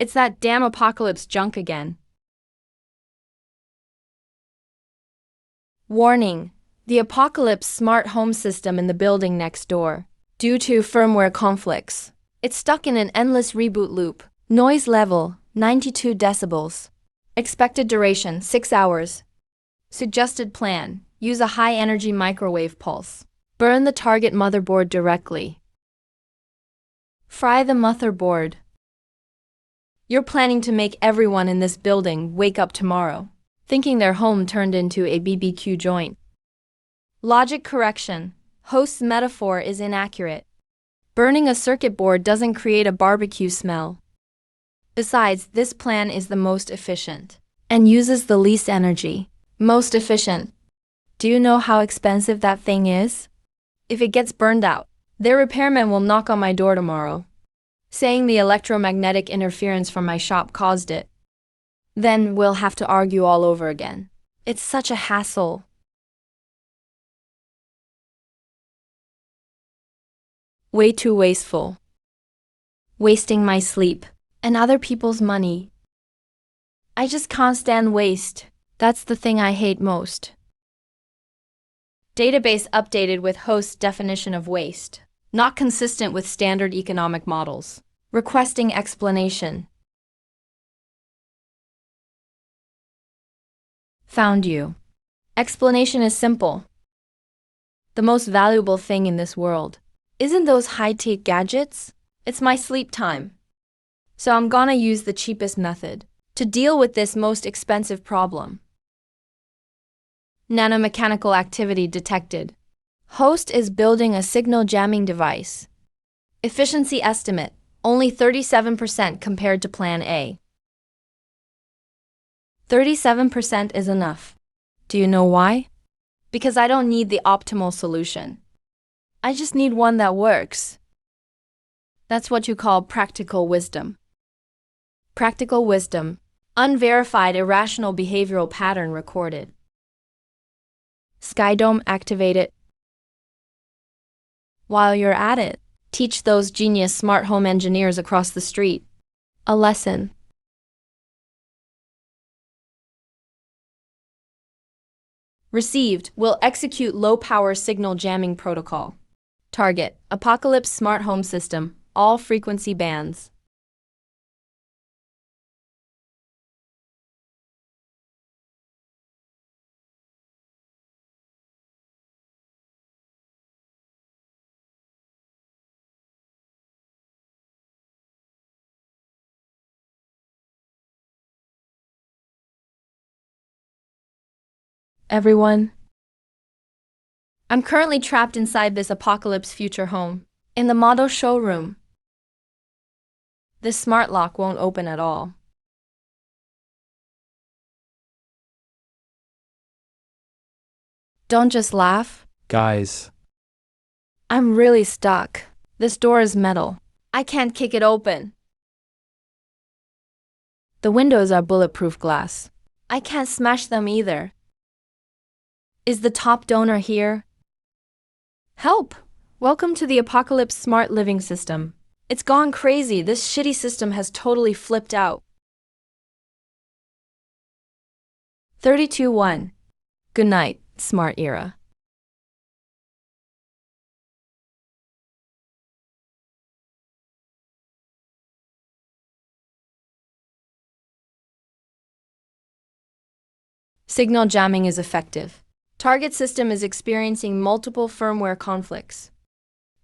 It's that damn apocalypse junk again. Warning: the Apocalypse smart home system in the building next door. Due to firmware conflicts, it's stuck in an endless reboot loop. Noise level, 92 decibels. Expected duration, 6 hours. Suggested plan: use a high-energy microwave pulse. Burn the target motherboard directly. Fry the motherboard. You're planning to make everyone in this building wake up tomorrow, thinking their home turned into a BBQ joint. Logic correction: host's metaphor is inaccurate. Burning a circuit board doesn't create a barbecue smell. Besides, this plan is the most efficient and uses the least energy. Most efficient. Do you know how expensive that thing is? If it gets burned out, their repairman will knock on my door tomorrow, saying the electromagnetic interference from my shop caused it. Then we'll have to argue all over again. It's such a hassle. Way too wasteful. Wasting my sleep and other people's money. I just can't stand waste. That's the thing I hate most. Database updated with host's definition of waste. Not consistent with standard economic models. Requesting explanation. Found you. Explanation is simple. The most valuable thing in this world isn't those high-tech gadgets, it's my sleep time. So I'm gonna use the cheapest method to deal with this most expensive problem. Nanomechanical activity detected. Host is building a signal jamming device. Efficiency estimate, only 37% compared to Plan A. 37% is enough. Do you know why? Because I don't need the optimal solution. I just need one that works. That's what you call practical wisdom. Practical wisdom. Unverified irrational behavioral pattern recorded. Skydome activated. While you're at it, teach those genius smart home engineers across the street a lesson. Received: will execute low-power signal jamming protocol. Target: Apocalypse smart home system, all frequency bands. Everyone, I'm currently trapped inside this Apocalypse future home, in the model showroom. This smart lock won't open at all. Don't just laugh. Guys, I'm really stuck. This door is metal. I can't kick it open. The windows are bulletproof glass. I can't smash them either. Is the top donor here? Help! Welcome to the Apocalypse Smart Living System. It's gone crazy. This shitty system has totally flipped out. 32-1. Good night, smart era. Signal jamming is effective. Target system is experiencing multiple firmware conflicts.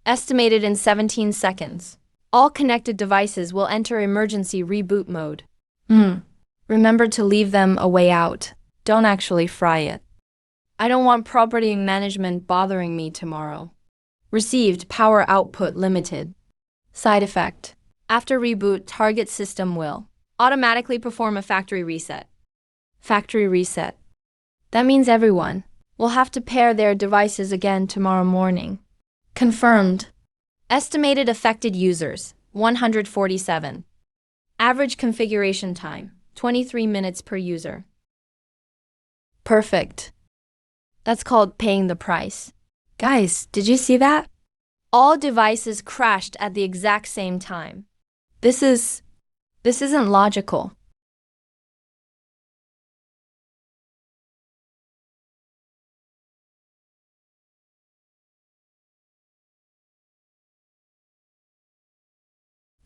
Estimated in 17 seconds. All connected devices will enter emergency reboot mode. Remember to leave them a way out. Don't actually fry it. I don't want property management bothering me tomorrow. Received: power output limited. Side effect: after reboot, target system will automatically perform a factory reset. Factory reset. That means everyone will have to pair their devices again tomorrow morning. Confirmed. Estimated affected users, 147. Average configuration time, 23 minutes per user. Perfect. That's called paying the price. Guys, did you see that? All devices crashed at the exact same time. This is This isn't logical.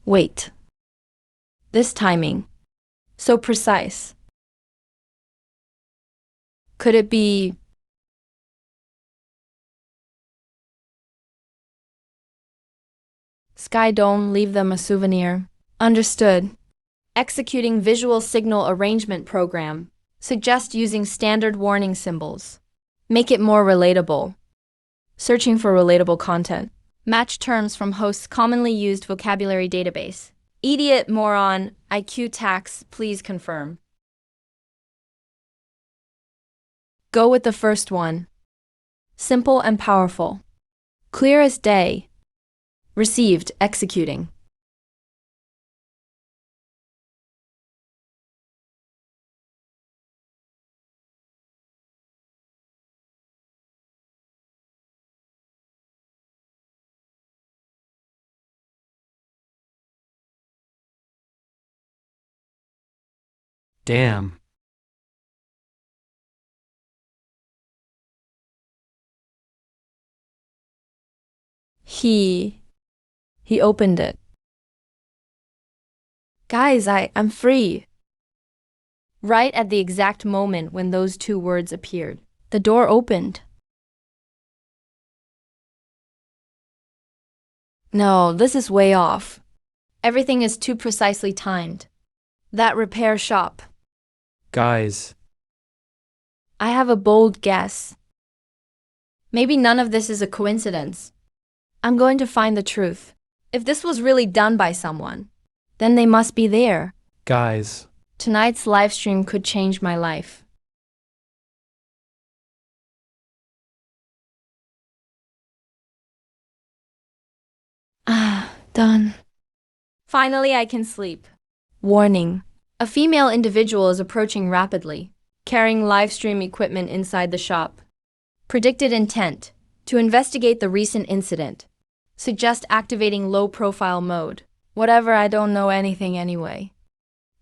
Wait. This timing. So precise. Could it be Sky Dome, leave them a souvenir? Understood. Executing visual signal arrangement program. Suggest using standard warning symbols. Make it more relatable. Searching for relatable content. Match terms from host's commonly used vocabulary database. Idiot, moron, IQ tax, please confirm. Go with the first one. Simple and powerful. Clear as day. Received, executing. Damn. He opened it. Guys, I'm free. Right at the exact moment when those two words appeared, the door opened. No, this is way off. Everything is too precisely timed. That repair shop. Guys. I have a bold guess. Maybe none of this is a coincidence. I'm going to find the truth. If this was really done by someone, then they must be there. Guys. Tonight's live stream could change my life. Done. Finally, I can sleep. Warning. A female individual is approaching rapidly, carrying live stream equipment inside the shop. Predicted intent. To investigate the recent incident. Suggest activating low-profile mode. Whatever, I don't know anything anyway.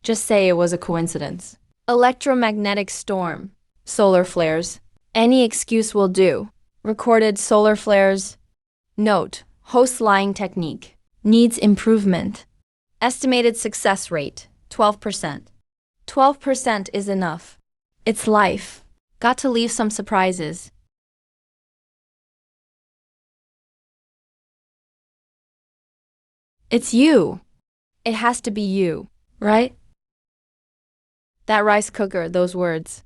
Just say it was a coincidence. Electromagnetic storm. Solar flares. Any excuse will do. Recorded solar flares. Note. Host lying technique. Needs improvement. Estimated success rate, 12%. 12% is enough. It's life. Got to leave some surprises. It's you. It has to be you, right? That rice cooker, those words.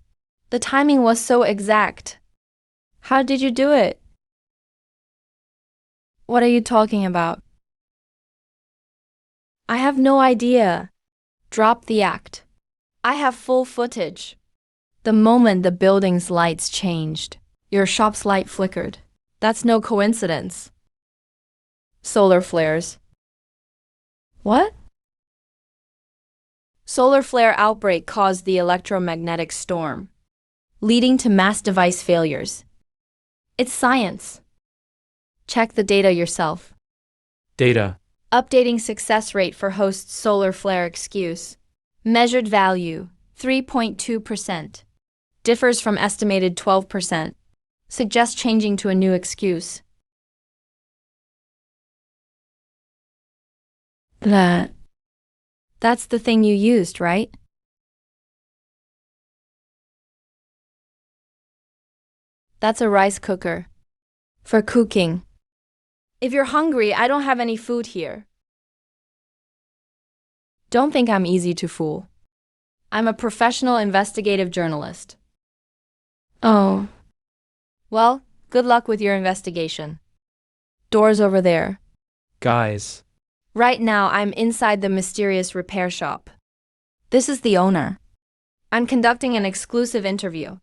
The timing was so exact. How did you do it? What are you talking about? I have no idea. Drop the act. I have full footage. The moment the building's lights changed, your shop's light flickered. That's no coincidence. Solar flares. What? Solar flare outbreak caused the electromagnetic storm, leading to mass device failures. It's science. Check the data yourself. Data. Updating success rate for host's solar flare excuse. Measured value, 3.2%. Differs from estimated 12%. Suggest changing to a new excuse. That's the thing you used, right? That's a rice cooker. For cooking. If you're hungry, I don't have any food here. Don't think I'm easy to fool. I'm a professional investigative journalist. Oh. Well, good luck with your investigation. Door's over there. Guys. Right now, I'm inside the mysterious repair shop. This is the owner. I'm conducting an exclusive interview.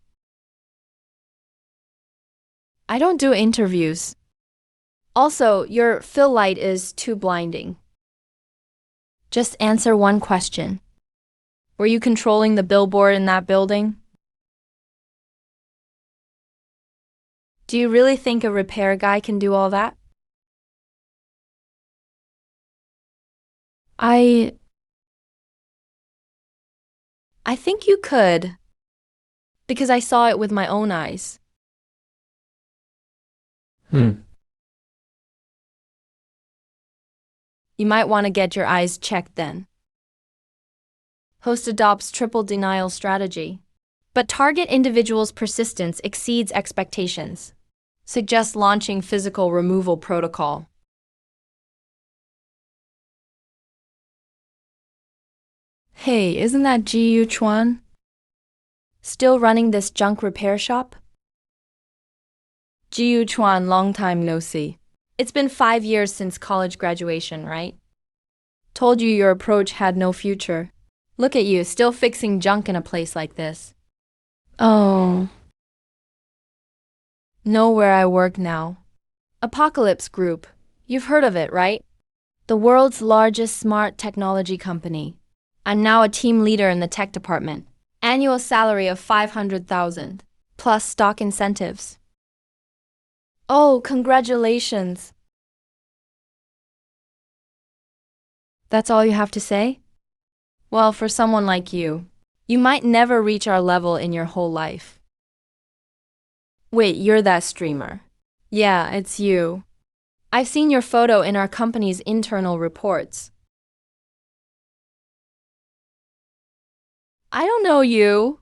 I don't do interviews. Also, your fill light is too blinding. Just answer one question. Were you controlling the billboard in that building? Do you really think a repair guy can do all that? I think you could, because I saw it with my own eyes. Hmm. You might want to get your eyes checked then. Host adopts triple denial strategy. But target individual's persistence exceeds expectations. Suggest launching physical removal protocol. Hey, isn't that Ji Chuan? Still running this junk repair shop? Ji Chuan, long time no see. It's been 5 years since college graduation, right? Told you your approach had no future. Look at you, still fixing junk in a place like this. Oh. Know where I work now. Apocalypse Group. You've heard of it, right? The world's largest smart technology company. I'm now a team leader in the tech department. Annual salary of 500,000, plus stock incentives. Oh, congratulations. That's all you have to say? Well, for someone like you, you might never reach our level in your whole life. Wait, you're that streamer. Yeah, it's you. I've seen your photo in our company's internal reports. I don't know you.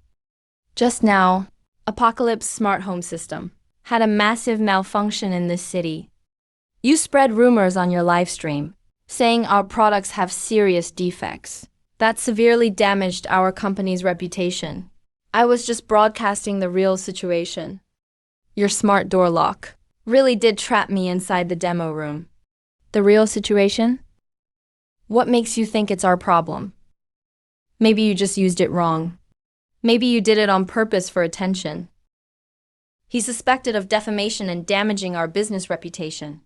Just now, Apocalypse Smart Home System had a massive malfunction in this city. You spread rumors on your live stream, saying our products have serious defects. That severely damaged our company's reputation. I was just broadcasting the real situation. Your smart door lock really did trap me inside the demo room. The real situation? What makes you think it's our problem? Maybe you just used it wrong. Maybe you did it on purpose for attention. He's suspected of defamation and damaging our business reputation.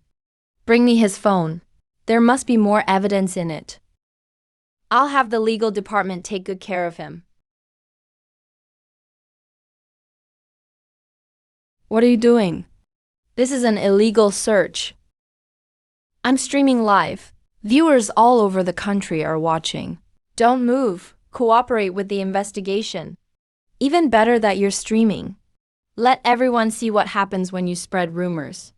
Bring me his phone. There must be more evidence in it. I'll have the legal department take good care of him. What are you doing? This is an illegal search. I'm streaming live. Viewers all over the country are watching. Don't move. Cooperate with the investigation. Even better that you're streaming. Let everyone see what happens when you spread rumors.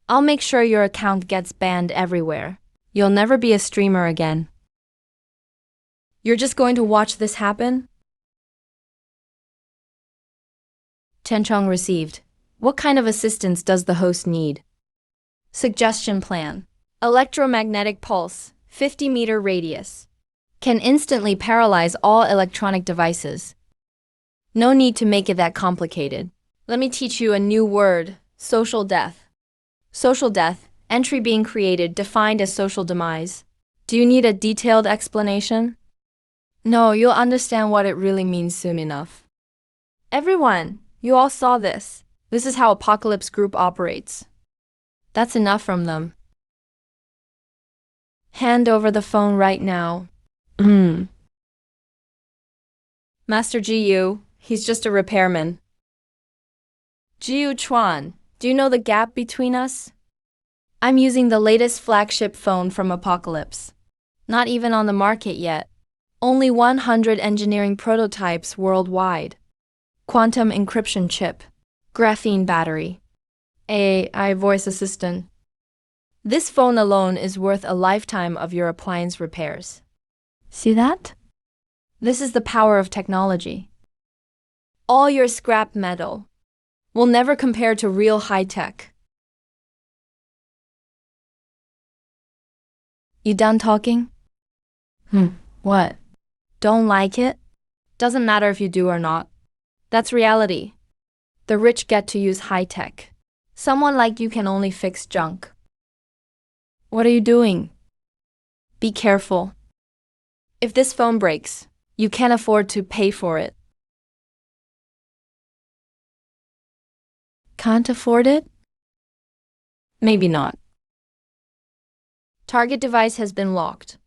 I'll make sure your account gets banned everywhere. You'll never be a streamer again. You're just going to watch this happen? Tenchong received. What kind of assistance does the host need? Suggestion plan. Electromagnetic pulse, 50-meter radius. Can instantly paralyze all electronic devices. No need to make it that complicated. Let me teach you a new word, social death. Social death, entry being created, defined as social demise. Do you need a detailed explanation? No, you'll understand what it really means soon enough. Everyone, you all saw this. This is how Apocalypse Group operates. That's enough from them. Hand over the phone right now. Master Jiyu, he's just a repairman. Jiyu Chuan, do you know the gap between us? I'm using the latest flagship phone from Apocalypse. Not even on the market yet. Only 100 engineering prototypes worldwide. Quantum encryption chip. Graphene battery. AI voice assistant. This phone alone is worth a lifetime of your appliance repairs. See that? This is the power of technology. All your scrap metal will never compare to real high-tech. You done talking? What? Don't like it? Doesn't matter if you do or not. That's reality. The rich get to use high-tech. Someone like you can only fix junk. What are you doing? Be careful. If this phone breaks, you can't afford to pay for it. Can't afford it? Maybe not. Target device has been locked.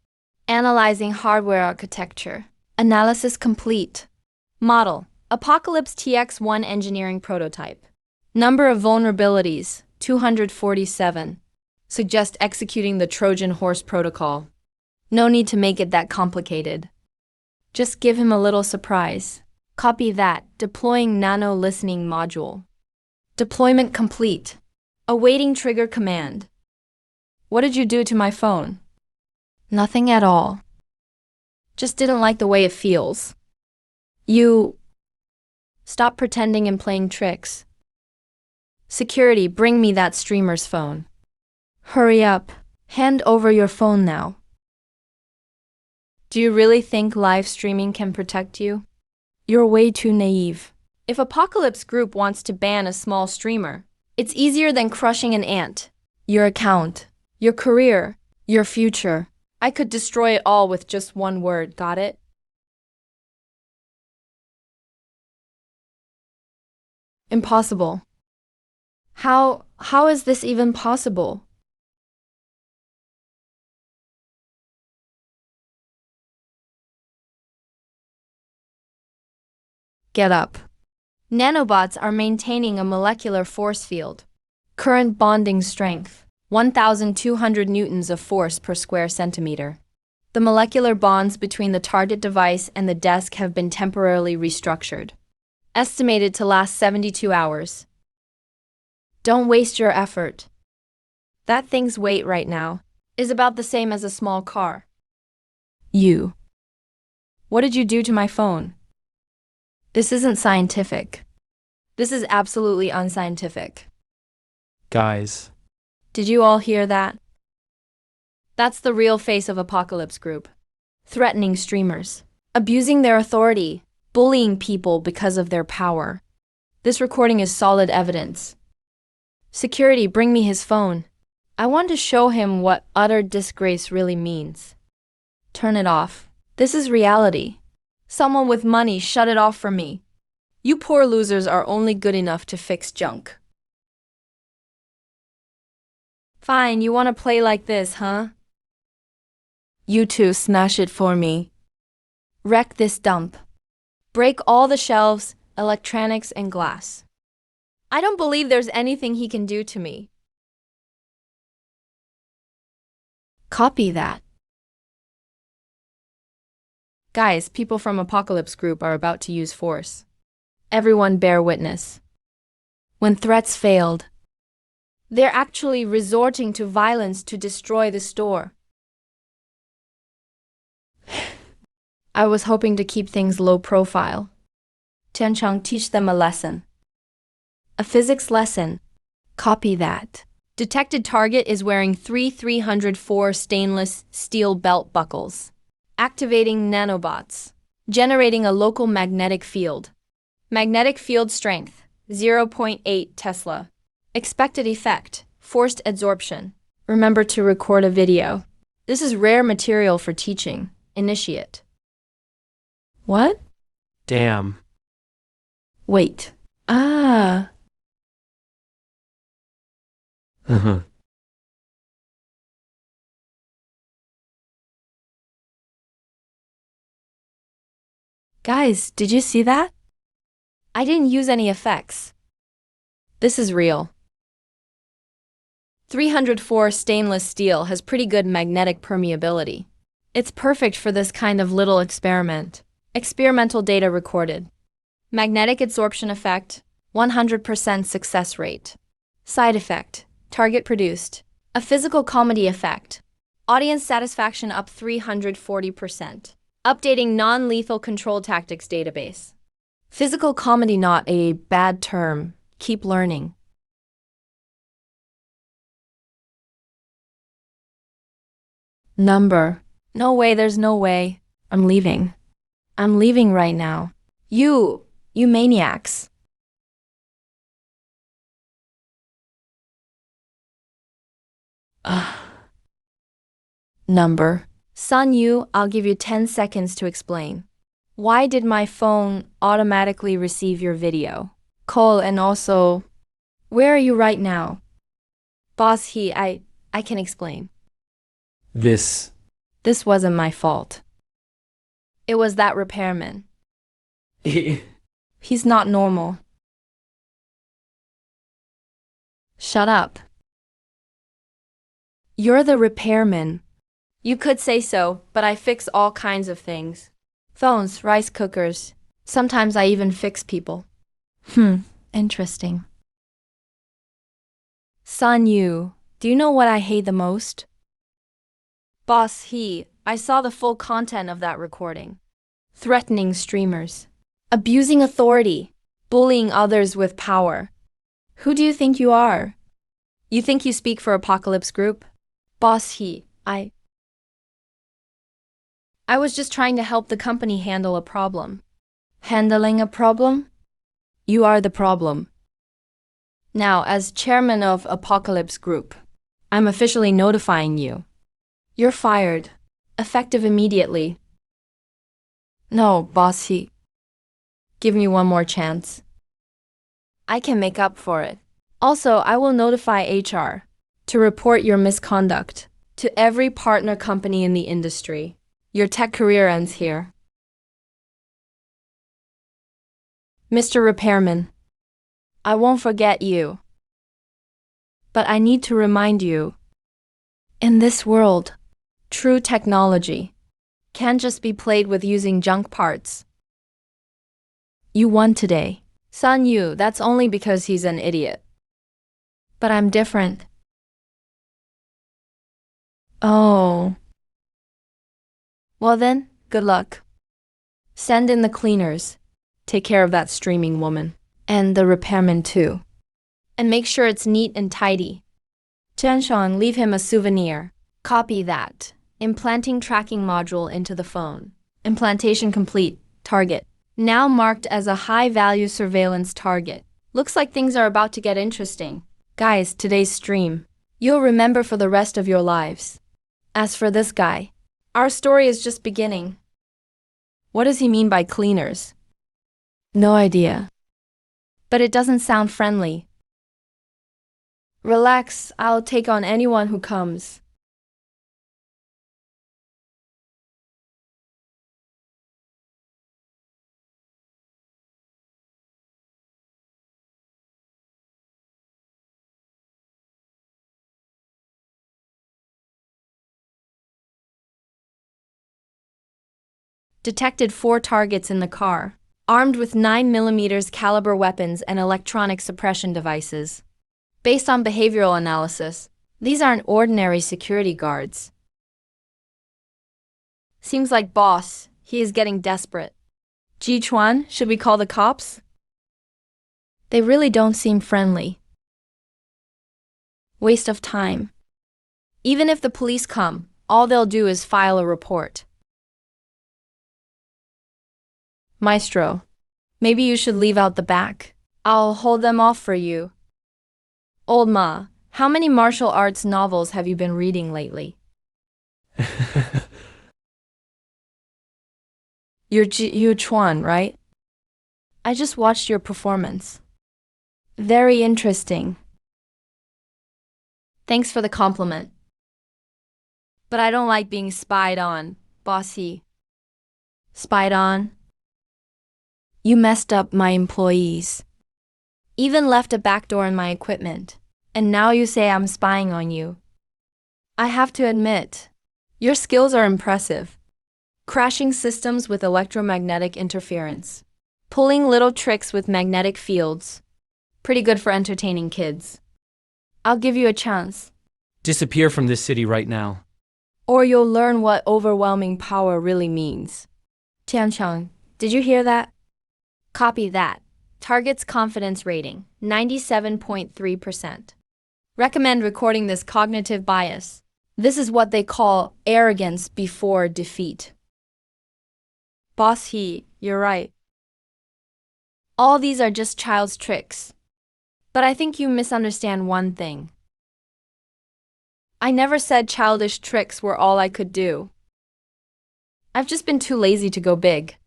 Analyzing hardware architecture. Analysis complete. Model: Apocalypse TX1 engineering prototype. Number of vulnerabilities: 247. Suggest executing the Trojan horse protocol. No need to make it that complicated. Just give him a little surprise. Copy that. Deploying nano listening module. Deployment complete. Awaiting trigger command. What did you do to my phone? Nothing at all. Just didn't like the way it feels. You. Stop pretending and playing tricks. Security, bring me that streamer's phone. Hurry up. Hand over your phone now. Do you really think live streaming can protect you? You're way too naive. If Apocalypse Group wants to ban a small streamer, it's easier than crushing an ant. Your account, your career, your future. I could destroy it all with just one word, got it? Impossible. How is this even possible? Get up. Nanobots are maintaining a molecular force field. Current bonding strength, 1,200 newtons of force per square centimeter. The molecular bonds between the target device and the desk have been temporarily restructured. Estimated to last 72 hours. Don't waste your effort. That thing's weight right now is about the same as a small car. You. What did you do to my phone? This isn't scientific. This is absolutely unscientific. Guys. Did you all hear that? That's the real face of Apocalypse Group. Threatening streamers, abusing their authority, bullying people because of their power. This recording is solid evidence. Security, bring me his phone. I want to show him what utter disgrace really means. Turn it off. This is reality. Someone with money shut it off for me. You poor losers are only good enough to fix junk. Fine, you want to play like this, huh? You two smash it for me. Wreck this dump. Break all the shelves, electronics, and glass. I don't believe there's anything he can do to me. Copy that. Guys, people from Apocalypse Group are about to use force. Everyone bear witness. When threats failed, they're actually resorting to violence to destroy the store. I was hoping to keep things low profile. Tianchang, teach them a lesson. A physics lesson. Copy that. Detected target is wearing 304 stainless steel belt buckles. Activating nanobots. Generating a local magnetic field. Magnetic field strength, 0.8 Tesla. Expected effect, forced adsorption. Remember to record a video. This is rare material for teaching. Initiate. What? Damn. Wait. Ah. Guys, did you see that? I didn't use any effects. This is real. 304 stainless steel has pretty good magnetic permeability. It's perfect for this kind of little experiment. Experimental data recorded. Magnetic adsorption effect, 100% success rate. Side effect, target produced. A physical comedy effect. Audience satisfaction up 340%. Updating non-lethal control tactics database. Physical comedy not a bad term. Keep learning. Number. No way, there's no way. I'm leaving. I'm leaving right now. You maniacs. Number. Sun Yu, I'll give you 10 seconds to explain. Why did my phone automatically receive your video? Call and also, where are you right now? Boss, I can explain. This wasn't my fault. It was that repairman. He's not normal. Shut up. You're the repairman. You could say so, but I fix all kinds of things. Phones, rice cookers. Sometimes I even fix people. Interesting. Son Yu, do you know what I hate the most? Boss I saw the full content of that recording. Threatening streamers. Abusing authority. Bullying others with power. Who do you think you are? You think you speak for Apocalypse Group? Boss I was just trying to help the company handle a problem. Handling a problem? You are the problem. Now, as chairman of Apocalypse Group, I'm officially notifying you. You're fired. Effective immediately. No, boss give me one more chance. I can make up for it. Also, I will notify HR to report your misconduct to every partner company in the industry. Your tech career ends here. Mr. Repairman, I won't forget you. But I need to remind you, in this world, true technology can't just be played with using junk parts. You won today. Son Yu, that's only because he's an idiot. But I'm different. Oh. Well then, good luck. Send in the cleaners. Take care of that streaming woman. And the repairman too. And make sure it's neat and tidy. Tianshang, leave him a souvenir. Copy that. Implanting tracking module into the phone. Implantation complete. Target. Now marked as a high-value surveillance target. Looks like things are about to get interesting. Guys, today's stream, you'll remember for the rest of your lives. As for this guy, our story is just beginning. What does he mean by cleaners? No idea. But it doesn't sound friendly. Relax, I'll take on anyone who comes. Detected 4 targets in the car, armed with 9mm caliber weapons and electronic suppression devices. Based on behavioral analysis, these aren't ordinary security guards. Seems like boss, he is getting desperate. Ji Chuan, should we call the cops? They really don't seem friendly. Waste of time. Even if the police come, all they'll do is file a report. Maestro, maybe you should leave out the back. I'll hold them off for you. Old Ma, how many martial arts novels have you been reading lately? You're Yu Chuan, right? I just watched your performance. Very interesting. Thanks for the compliment. But I don't like being spied on, bossy. Spied on? You messed up my employees. Even left a backdoor in my equipment. And now you say I'm spying on you. I have to admit, your skills are impressive. Crashing systems with electromagnetic interference. Pulling little tricks with magnetic fields. Pretty good for entertaining kids. I'll give you a chance. Disappear from this city right now. Or you'll learn what overwhelming power really means. Tiancheng, did you hear that? Copy that. Target's confidence rating, 97.3%. Recommend recording this cognitive bias. This is what they call arrogance before defeat. Boss you're right. All these are just child's tricks. But I think you misunderstand one thing. I never said childish tricks were all I could do. I've just been too lazy to go big.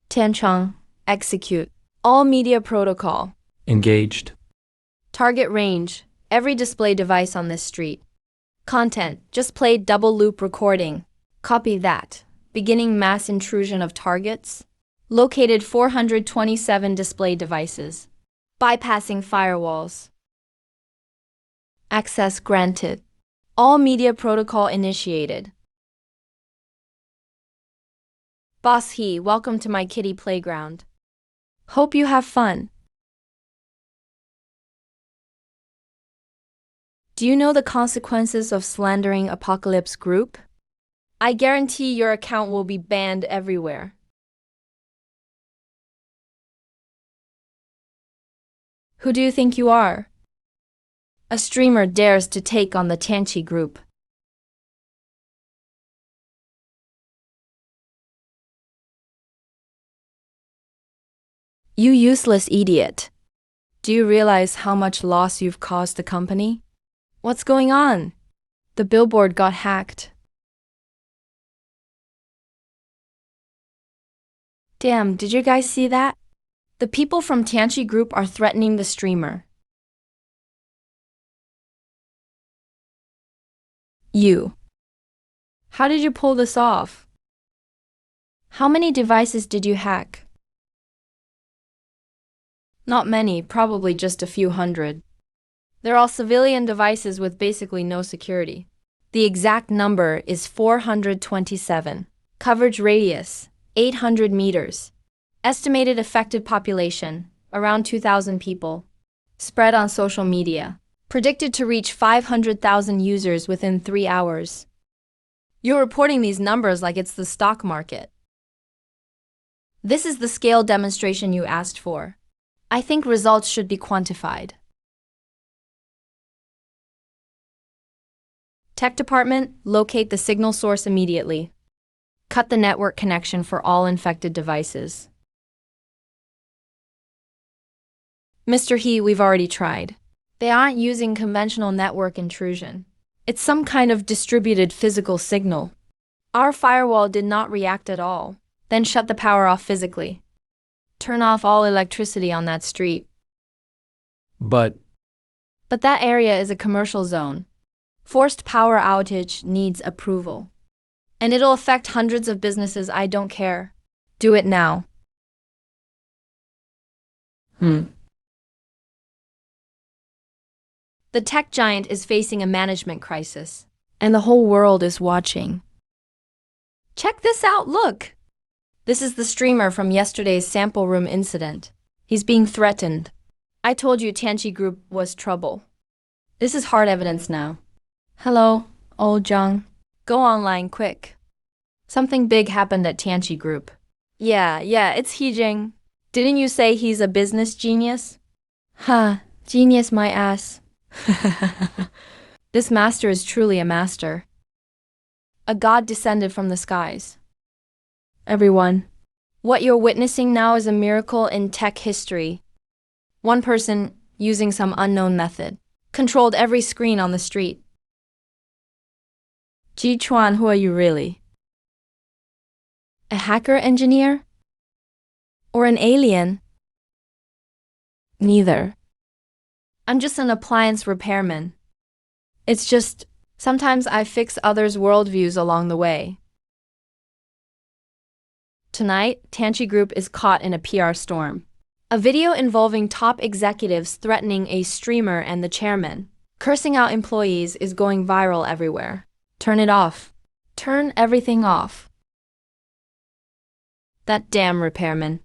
Tiancheng, execute. All media protocol. Engaged. Target range, every display device on this street. Content, just played double loop recording. Copy that. Beginning mass intrusion of targets. Located 427 display devices. Bypassing firewalls. Access granted. All media protocol initiated. Boss He, welcome to my kiddie playground. Hope you have fun. Do you know the consequences of slandering Apocalypse Group? I guarantee your account will be banned everywhere. Who do you think you are? A streamer dares to take on the Tanchi Group. You useless idiot. Do you realize how much loss you've caused the company? What's going on? The billboard got hacked. Damn, did you guys see that? The people from Tanchi Group are threatening the streamer. You. How did you pull this off? How many devices did you hack? Not many, probably just a few hundred. They're all civilian devices with basically no security. The exact number is 427. Coverage radius, 800 meters. Estimated affected population, around 2,000 people. Spread on social media. Predicted to reach 500,000 users within 3 hours. You're reporting these numbers like it's the stock market. This is the scale demonstration you asked for. I think results should be quantified. Tech department, locate the signal source immediately. Cut the network connection for all infected devices. Mr. He, we've already tried. They aren't using conventional network intrusion. It's some kind of distributed physical signal. Our firewall did not react at all. Then shut the power off physically. Turn off all electricity on that street. But that area is a commercial zone. Forced power outage needs approval. And it'll affect hundreds of businesses. I don't care. Do it now. The tech giant is facing a management crisis, and the whole world is watching. Check this out, look! This is the streamer from yesterday's sample room incident. He's being threatened. I told you Tanchi Group was trouble. This is hard evidence now. Hello, old Zhang. Go online quick. Something big happened at Tanchi Group. Yeah, it's Hijing. Didn't you say he's a business genius? Genius my ass. This master is truly a master. A god descended from the skies. Everyone, what you're witnessing now is a miracle in tech history. One person, using some unknown method, controlled every screen on the street. Ji Chuan, who are you really? A hacker engineer? Or an alien? Neither. I'm just an appliance repairman. It's just, sometimes I fix others' worldviews along the way. Tonight, Tanchi Group is caught in a PR storm. A video involving top executives threatening a streamer and the chairman, cursing out employees, is going viral everywhere. Turn it off. Turn everything off. That damn repairman.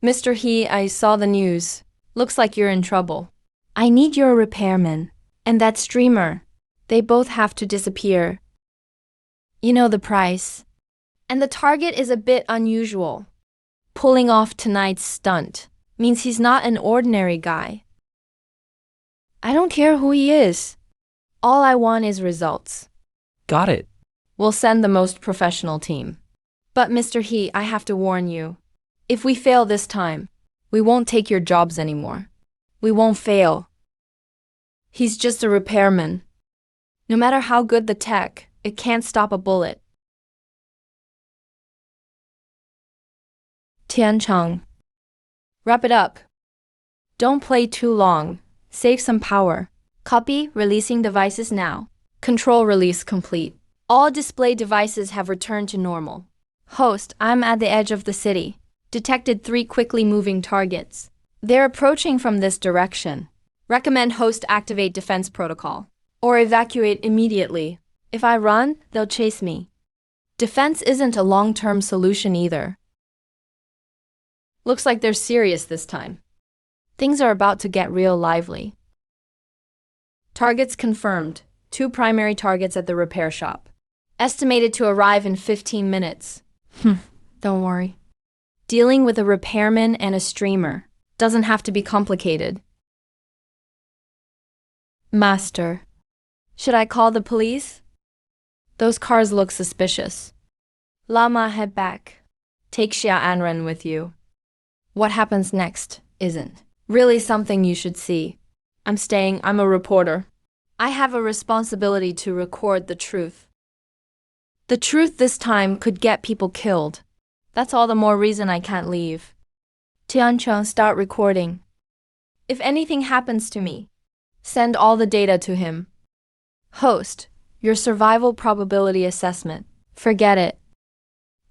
Mr. He, I saw the news. Looks like you're in trouble. I need your repairman. And that streamer. They both have to disappear. You know the price. And the target is a bit unusual. Pulling off tonight's stunt means he's not an ordinary guy. I don't care who he is. All I want is results. got it. We'll send the most professional team. But Mr. He, I have to warn you. If we fail this time, we won't take your jobs anymore. We won't fail. He's just a repairman. No matter how good the tech, it can't stop a bullet. Tiancheng. Wrap it up. Don't play too long. Save some power. Copy, releasing devices now. Control release complete. All display devices have returned to normal. Host, I'm at the edge of the city. Detected 3 quickly moving targets. They're approaching from this direction. Recommend host activate defense protocol. Or evacuate immediately. If I run, they'll chase me. Defense isn't a long-term solution either. Looks like they're serious this time. Things are about to get real lively. Targets confirmed. 2 primary targets at the repair shop. Estimated to arrive in 15 minutes. Don't worry. Dealing with a repairman and a streamer doesn't have to be complicated. Master. Should I call the police? Those cars look suspicious. Lama, head back. Take Xia Anren with you. What happens next isn't really something you should see. I'm a reporter. I have a responsibility to record the truth. The truth this time could get people killed. That's all the more reason I can't leave. Tiancheng, start recording. If anything happens to me, send all the data to him. Host, your survival probability assessment. Forget it.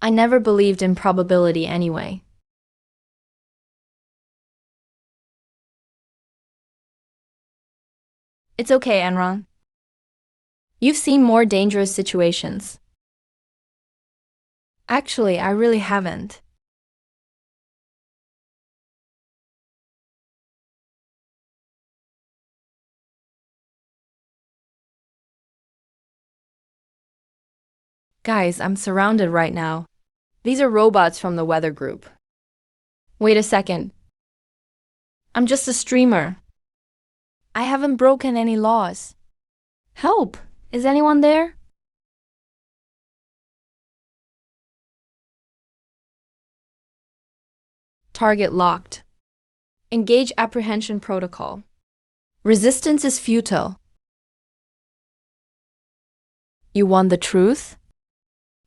I never believed in probability anyway. It's okay, Enron. You've seen more dangerous situations. Actually, I really haven't. Guys, I'm surrounded right now. These are robots from the weather group. Wait a second. I'm just a streamer. I haven't broken any laws. Help! Is anyone there? Target locked. Engage apprehension protocol. Resistance is futile. You want the truth?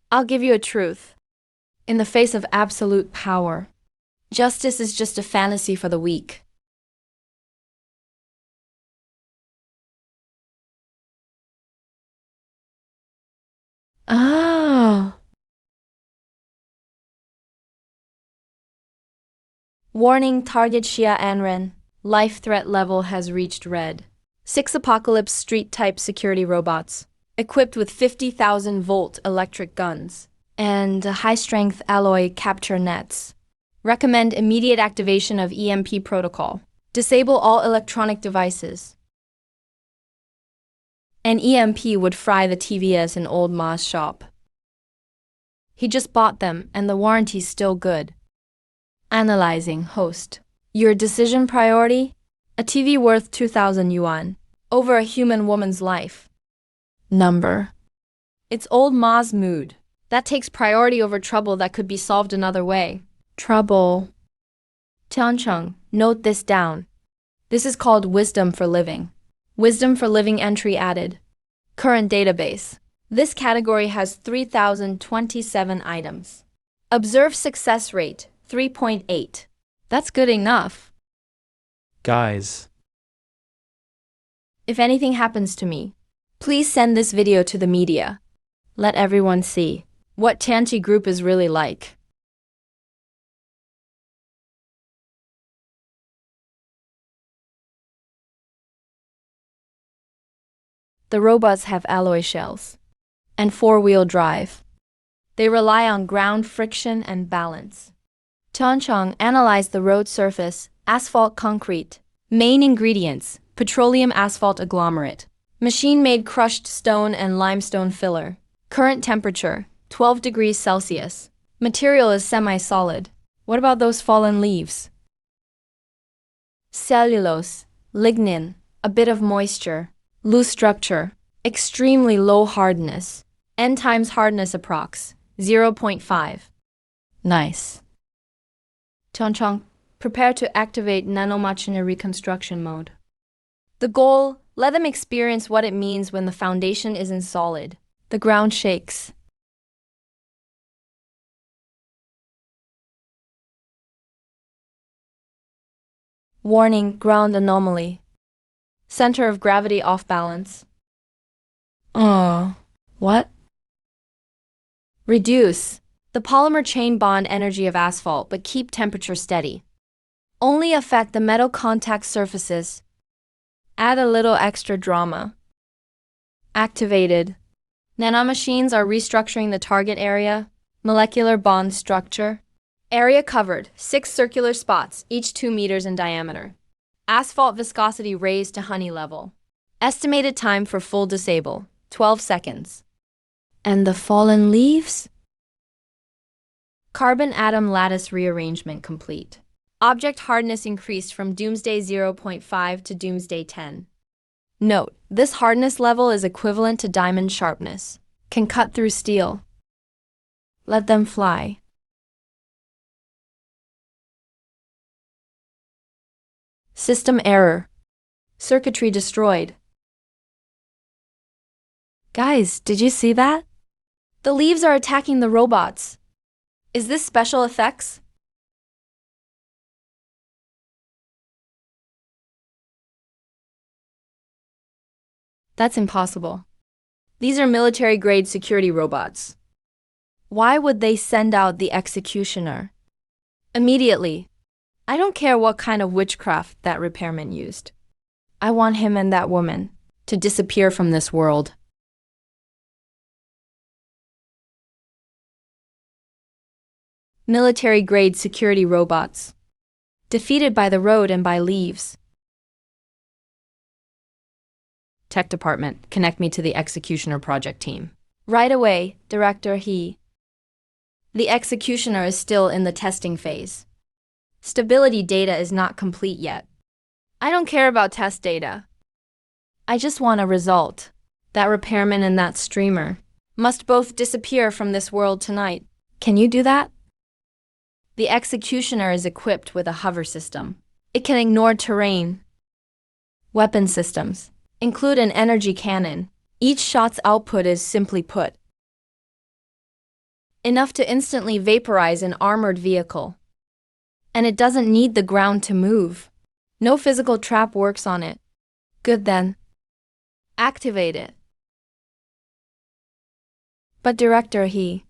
I'll give you a truth. In the face of absolute power, justice is just a fantasy for the weak. Oh. Warning, target Xia Anren. Life threat level has reached red. 6 Apocalypse street-type security robots, equipped with 50,000-volt electric guns and high-strength alloy capture nets. Recommend immediate activation of EMP protocol. Disable all electronic devices. An EMP would fry the TVS in old Ma's shop. He just bought them and the warranty's still good. Analyzing, host. Your decision priority? A TV worth 2,000 yuan. Over a human woman's life. Number. It's old Ma's mood. That takes priority over trouble that could be solved another way. Trouble. Tiancheng, note this down. This is called Wisdom for Living. Wisdom for Living entry added. Current database. This category has 3,027 items. Observed success rate, 3.8. That's good enough. Guys. If anything happens to me, please send this video to the media. Let everyone see what Tianchi Group is really like. The robots have alloy shells and 4-wheel drive. They rely on ground friction and balance. Tiancheng analyzed the road surface, asphalt concrete. Main ingredients, petroleum asphalt agglomerate. Machine-made crushed stone and limestone filler. Current temperature, 12 degrees Celsius. Material is semi-solid. What about those fallen leaves? Cellulose, lignin, a bit of moisture. Loose structure, extremely low hardness. N times hardness approx. 0.5. Nice. Tiancheng, prepare to activate nanomachine reconstruction mode. The goal, let them experience what it means when the foundation isn't solid. The ground shakes. Warning, ground anomaly. Center of gravity off balance. Oh, what? Reduce the polymer chain bond energy of asphalt, but keep temperature steady. Only affect the metal contact surfaces. Add a little extra drama. Activated. Nanomachines are restructuring the target area. Molecular bond structure. Area covered, 6 circular spots, each 2 meters in diameter. Asphalt viscosity raised to honey level. Estimated time for full disable, 12 seconds. And the fallen leaves? Carbon atom lattice rearrangement complete. Object hardness increased from Doomsday 0.5 to Doomsday 10. Note, this hardness level is equivalent to diamond sharpness. Can cut through steel. Let them fly. System error. Circuitry destroyed. Guys, did you see that? The leaves are attacking the robots. Is this special effects? That's impossible. These are military-grade security robots. Why would they send out the executioner? Immediately. I don't care what kind of witchcraft that repairman used. I want him and that woman to disappear from this world. Military-grade security robots. Defeated by the road and by leaves. Tech department, connect me to the executioner project team. Right away, Director He. The executioner is still in the testing phase. Stability data is not complete yet. I don't care about test data. I just want a result. That repairman and that streamer must both disappear from this world tonight. Can you do that? The executioner is equipped with a hover system. It can ignore terrain. Weapon systems include an energy cannon. Each shot's output is, simply put, enough to instantly vaporize an armored vehicle. And it doesn't need the ground to move. No physical trap works on it. Good then. Activate it. But Director He,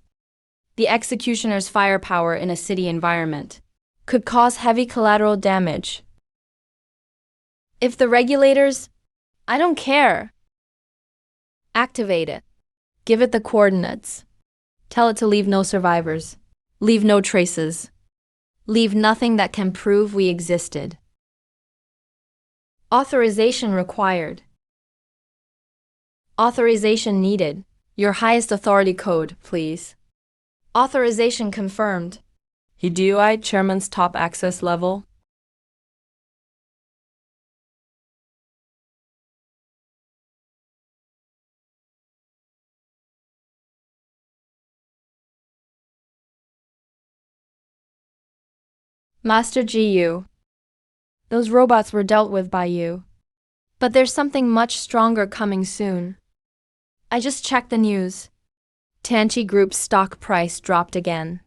the executioner's firepower in a city environment could cause heavy collateral damage. If the regulators, I don't care. Activate it. Give it the coordinates. Tell it to leave no survivors. Leave no traces. Leave nothing that can prove we existed. Authorization required. Authorization needed. Your highest authority code, please. Authorization confirmed. HDUI Chairman's top access level. Master GU. Those robots were dealt with by you. But there's something much stronger coming soon. I just checked the news. Tanchi Group's stock price dropped again.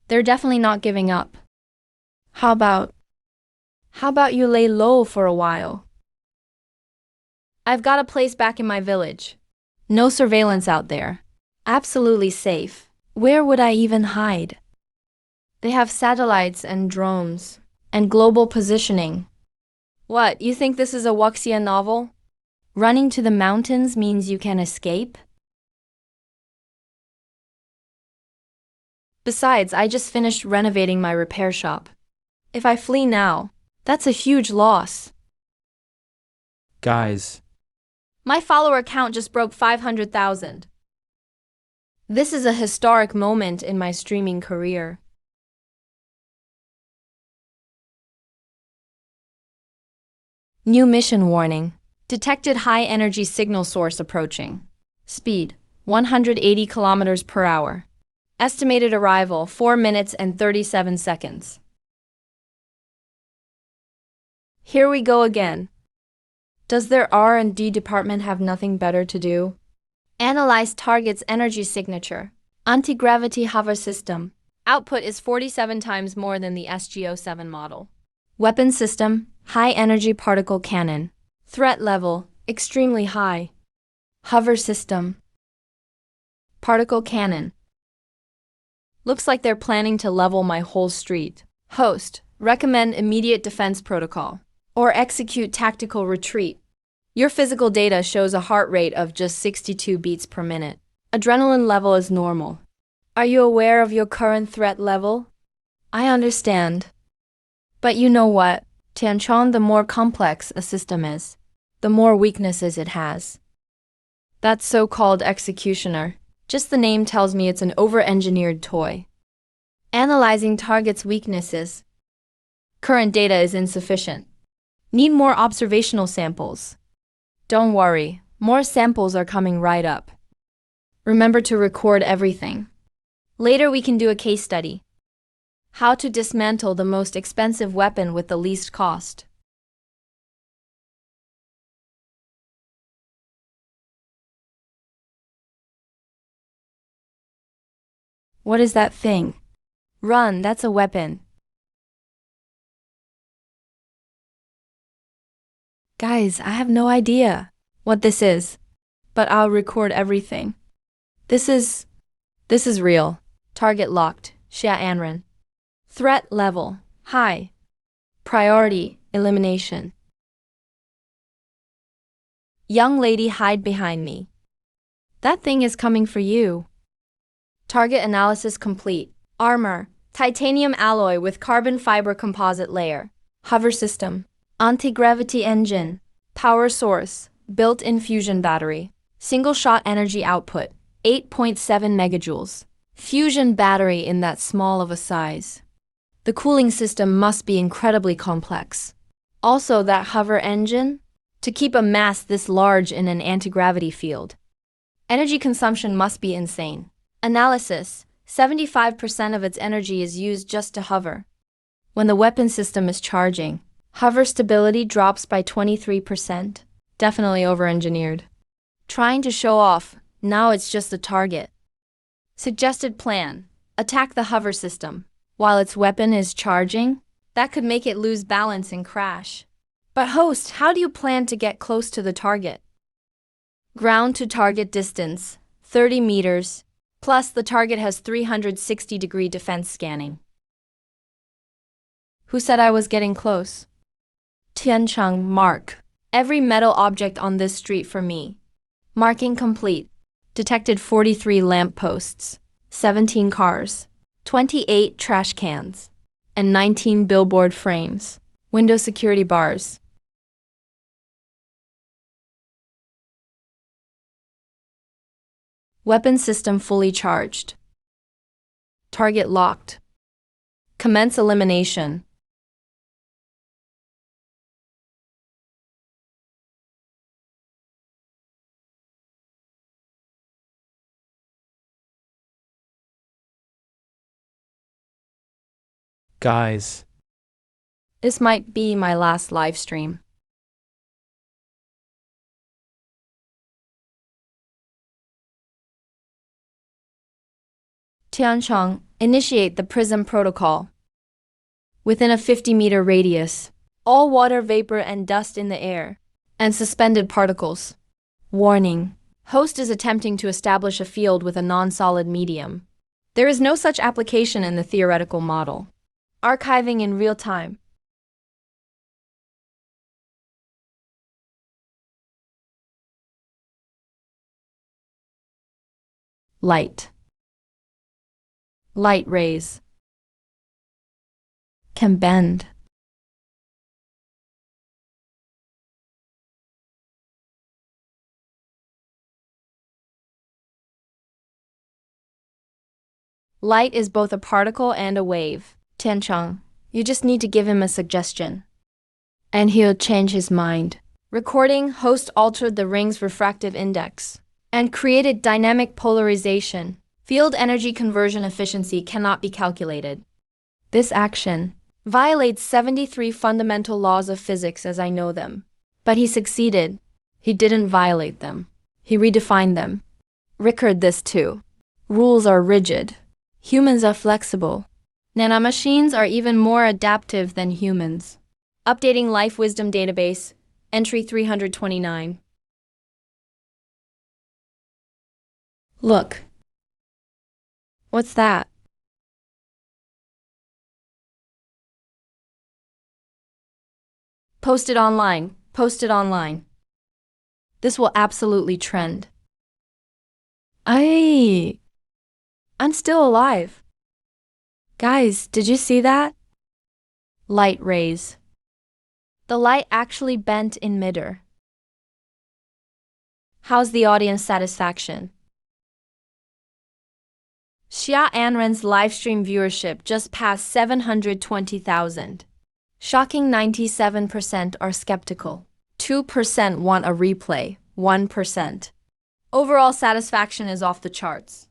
They're definitely not giving up. How about you lay low for a while? I've got a place back in my village. No surveillance out there. Absolutely safe. Where would I even hide? They have satellites and drones and global positioning. What, you think this is a wuxia novel? Running to the mountains means you can escape? Besides, I just finished renovating my repair shop. If I flee now, that's a huge loss. Guys. My follower count just broke 500,000. This is a historic moment in my streaming career. New mission warning. Detected high energy signal source approaching. Speed, 180 kilometers per hour. Estimated arrival, 4 minutes and 37 seconds. Here we go again. Does their R&D department have nothing better to do? Analyze target's energy signature. Anti-gravity hover system. Output is 47 times more than the SGO-7 model. Weapon system, high energy particle cannon. Threat level, extremely high. Hover system. Particle cannon. Looks like they're planning to level my whole street. Host, recommend immediate defense protocol. Or execute tactical retreat. Your physical data shows a heart rate of just 62 beats per minute. Adrenaline level is normal. Are you aware of your current threat level? I understand. But you know what, Tianchong, the more complex a system is, the more weaknesses it has. That so-called executioner, just the name tells me it's an over-engineered toy. Analyzing target's weaknesses. Current data is insufficient. Need more observational samples. Don't worry, more samples are coming right up. Remember to record everything. Later we can do a case study. How to dismantle the most expensive weapon with the least cost. What is that thing? Run, that's a weapon. Guys, I have no idea what this is, but I'll record everything. This is real. Target locked, Xia Anren. Threat level, high. Priority, elimination. Young lady, hide behind me. That thing is coming for you. Target analysis complete. Armor, titanium alloy with carbon fiber composite layer. Hover system, anti-gravity engine. Power source, built-in fusion battery. Single-shot energy output, 8.7 megajoules. Fusion battery in that small of a size. The cooling system must be incredibly complex. Also, that hover engine, to keep a mass this large in an anti-gravity field. Energy consumption must be insane. Analysis, 75% of its energy is used just to hover. When the weapon system is charging, hover stability drops by 23%. Definitely over-engineered. Trying to show off, now it's just a target. Suggested plan, attack the hover system. While its weapon is charging, that could make it lose balance and crash. But host, how do you plan to get close to the target? Ground to target distance, 30 meters, plus the target has 360-degree defense scanning. Who said I was getting close? Tiancheng, mark every metal object on this street for me. Marking complete. Detected 43 lamp posts, 17 cars, 28 trash cans, and 19 billboard frames. Window security bars. Weapon system fully charged. Target locked. Commence elimination. Guys, This might be my last live stream. Tiancheng, initiate the PRISM protocol. Within a 50-meter radius, all water vapor and dust in the air, and suspended particles. Warning. Host is attempting to establish a field with a non-solid medium. There is no such application in the theoretical model. Archiving in real time. Light. Light rays can bend. Light is both a particle and a wave. Tiancheng, you just need to give him a suggestion, and he'll change his mind. Recording, host altered the ring's refractive index and created dynamic polarization. Field energy conversion efficiency cannot be calculated. This action violates 73 fundamental laws of physics as I know them. But he succeeded. He didn't violate them. He redefined them. Record this too. Rules are rigid. Humans are flexible. Nanomachines are even more adaptive than humans. Updating Life Wisdom Database, entry 329. Look. What's that? Post it online. Post it online. This will absolutely trend. I'm still alive. Guys, did you see that? Light rays. The light actually bent in midair. How's the audience satisfaction? Xia Anren's livestream viewership just passed 720,000. Shocking 97% are skeptical. 2% want a replay, 1%. Overall satisfaction is off the charts.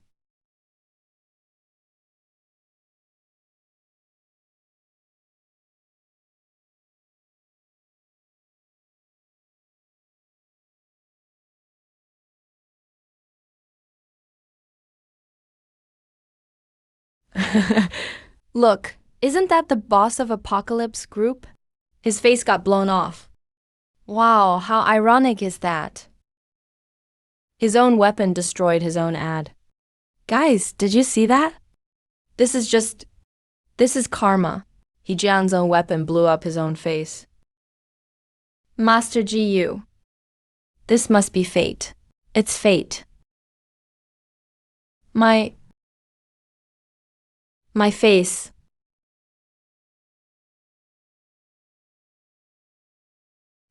Look, isn't that the boss of Apocalypse group? His face got blown off. Wow, how ironic is that? His own weapon destroyed his own ad. Guys, did you see that? This is karma. He Jian's own weapon blew up his own face. Master GU. This must be fate. It's fate. My face.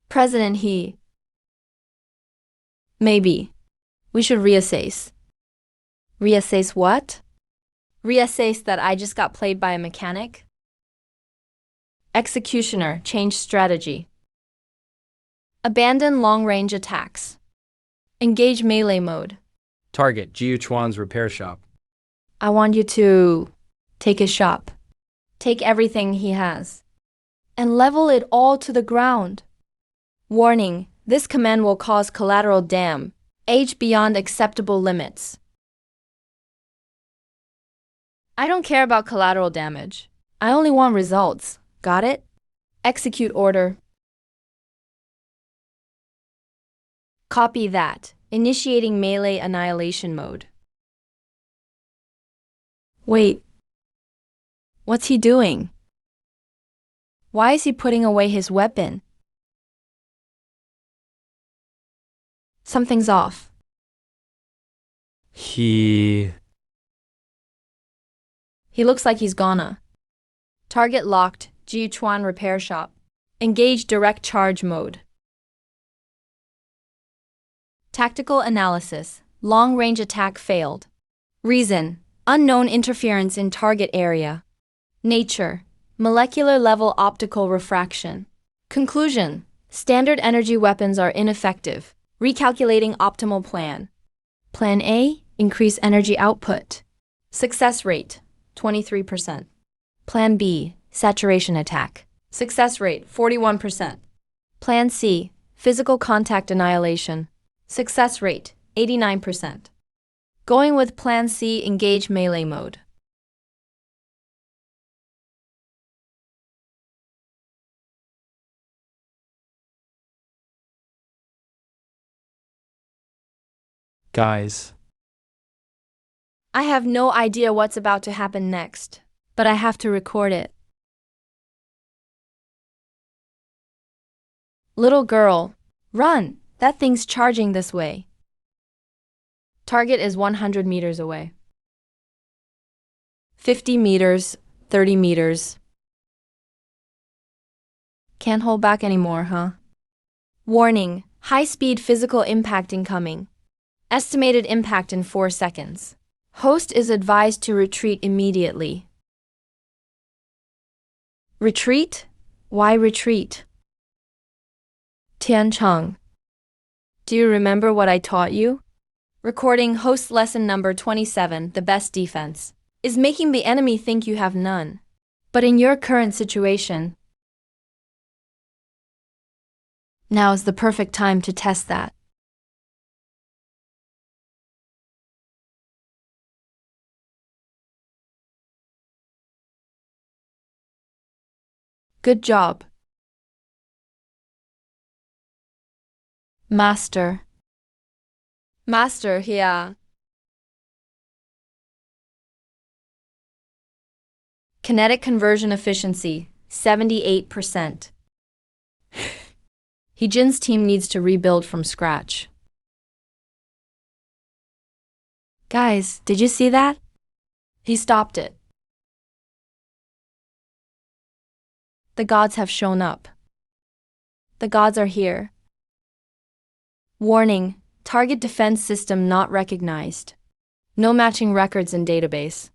President He. Maybe. We should reassess. Reassess what? Reassess that I just got played by a mechanic? Executioner, change strategy. Abandon long-range attacks. Engage melee mode. Target Jiu Chuan's repair shop. I want you to take his shop. Take everything he has. And level it all to the ground. Warning, this command will cause collateral damage beyond acceptable limits. I don't care about collateral damage. I only want results. Got it? Execute order. Copy that. Initiating melee annihilation mode. Wait. What's he doing? Why is he putting away his weapon? Something's off. He looks like he's gonna. Target locked, Jiu Chuan repair shop. Engage direct charge mode. Tactical analysis. Long-range attack failed. Reason. Unknown interference in target area. Nature. Molecular level optical refraction. Conclusion. Standard energy weapons are ineffective. Recalculating optimal plan. Plan A. Increase energy output. Success rate. 23%. Plan B. Saturation attack. Success rate. 41%. Plan C. Physical contact annihilation. Success rate. 89%. Going with Plan C, engage melee mode. Guys. I have no idea what's about to happen next, but I have to record it. Little girl, run! That thing's charging this way. Target is 100 meters away. 50 meters, 30 meters. Can't hold back anymore, huh? Warning, high-speed physical impact incoming. Estimated impact in 4 seconds. Host is advised to retreat immediately. Retreat? Why retreat? Tiancheng. Do you remember what I taught you? Recording host lesson number 27, the best defense, is making the enemy think you have none. But in your current situation, now is the perfect time to test that. Good job. Master. Master here. Kinetic conversion efficiency, 78%. Heejin's team needs to rebuild from scratch. Guys, did you see that? He stopped it. The gods have shown up. The gods are here. Warning, target defense system not recognized. No matching records in database.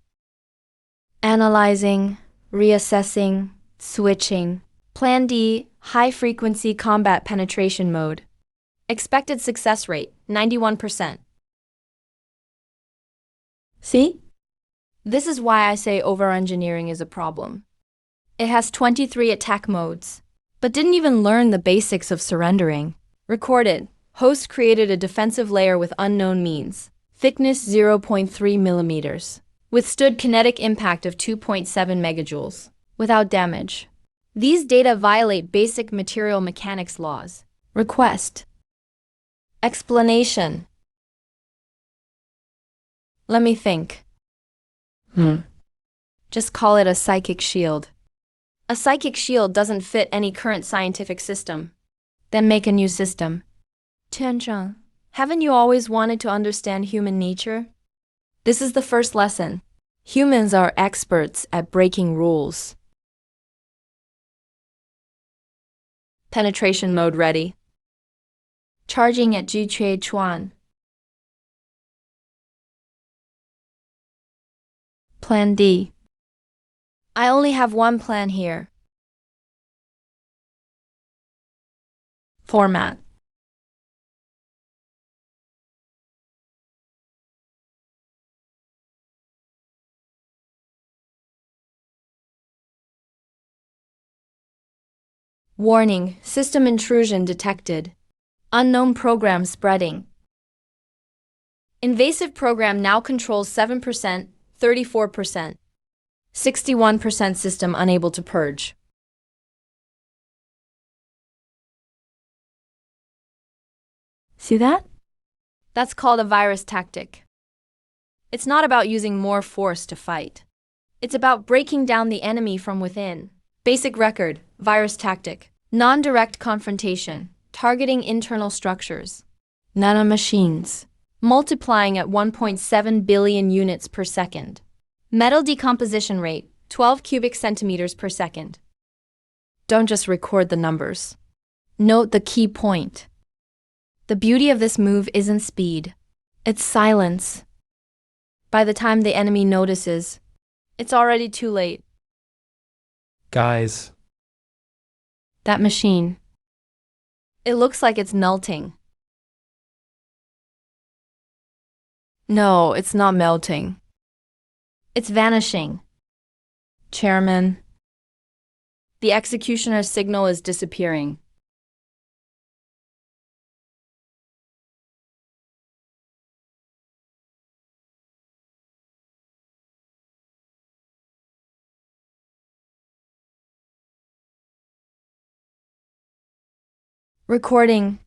Analyzing, reassessing, switching. Plan D, high frequency combat penetration mode. Expected success rate, 91%. See? This is why I say over-engineering is a problem. It has 23 attack modes, but didn't even learn the basics of surrendering. Recorded. Host created a defensive layer with unknown means. Thickness 0.3 millimeters. Withstood kinetic impact of 2.7 megajoules. Without damage. These data violate basic material mechanics laws. Request. Explanation. Let me think. Just call it a psychic shield. A psychic shield doesn't fit any current scientific system. Then make a new system. Tianzheng, haven't you always wanted to understand human nature? This is the first lesson. Humans are experts at breaking rules. Penetration mode ready. Charging at Chuan. Plan D. I only have one plan here. Format. Warning, system intrusion detected. Unknown program spreading. Invasive program now controls 7%, 34%. 61% system unable to purge. See that? That's called a virus tactic. It's not about using more force to fight. It's about breaking down the enemy from within. Basic record, virus tactic, non-direct confrontation, targeting internal structures, nanomachines, multiplying at 1.7 billion units per second. Metal decomposition rate, 12 cubic centimeters per second. Don't just record the numbers. Note the key point. The beauty of this move isn't speed. It's silence. By the time the enemy notices, it's already too late. Guys. That machine. It looks like it's melting. No, it's not melting. It's vanishing. Chairman. The executioner's signal is disappearing. Recording.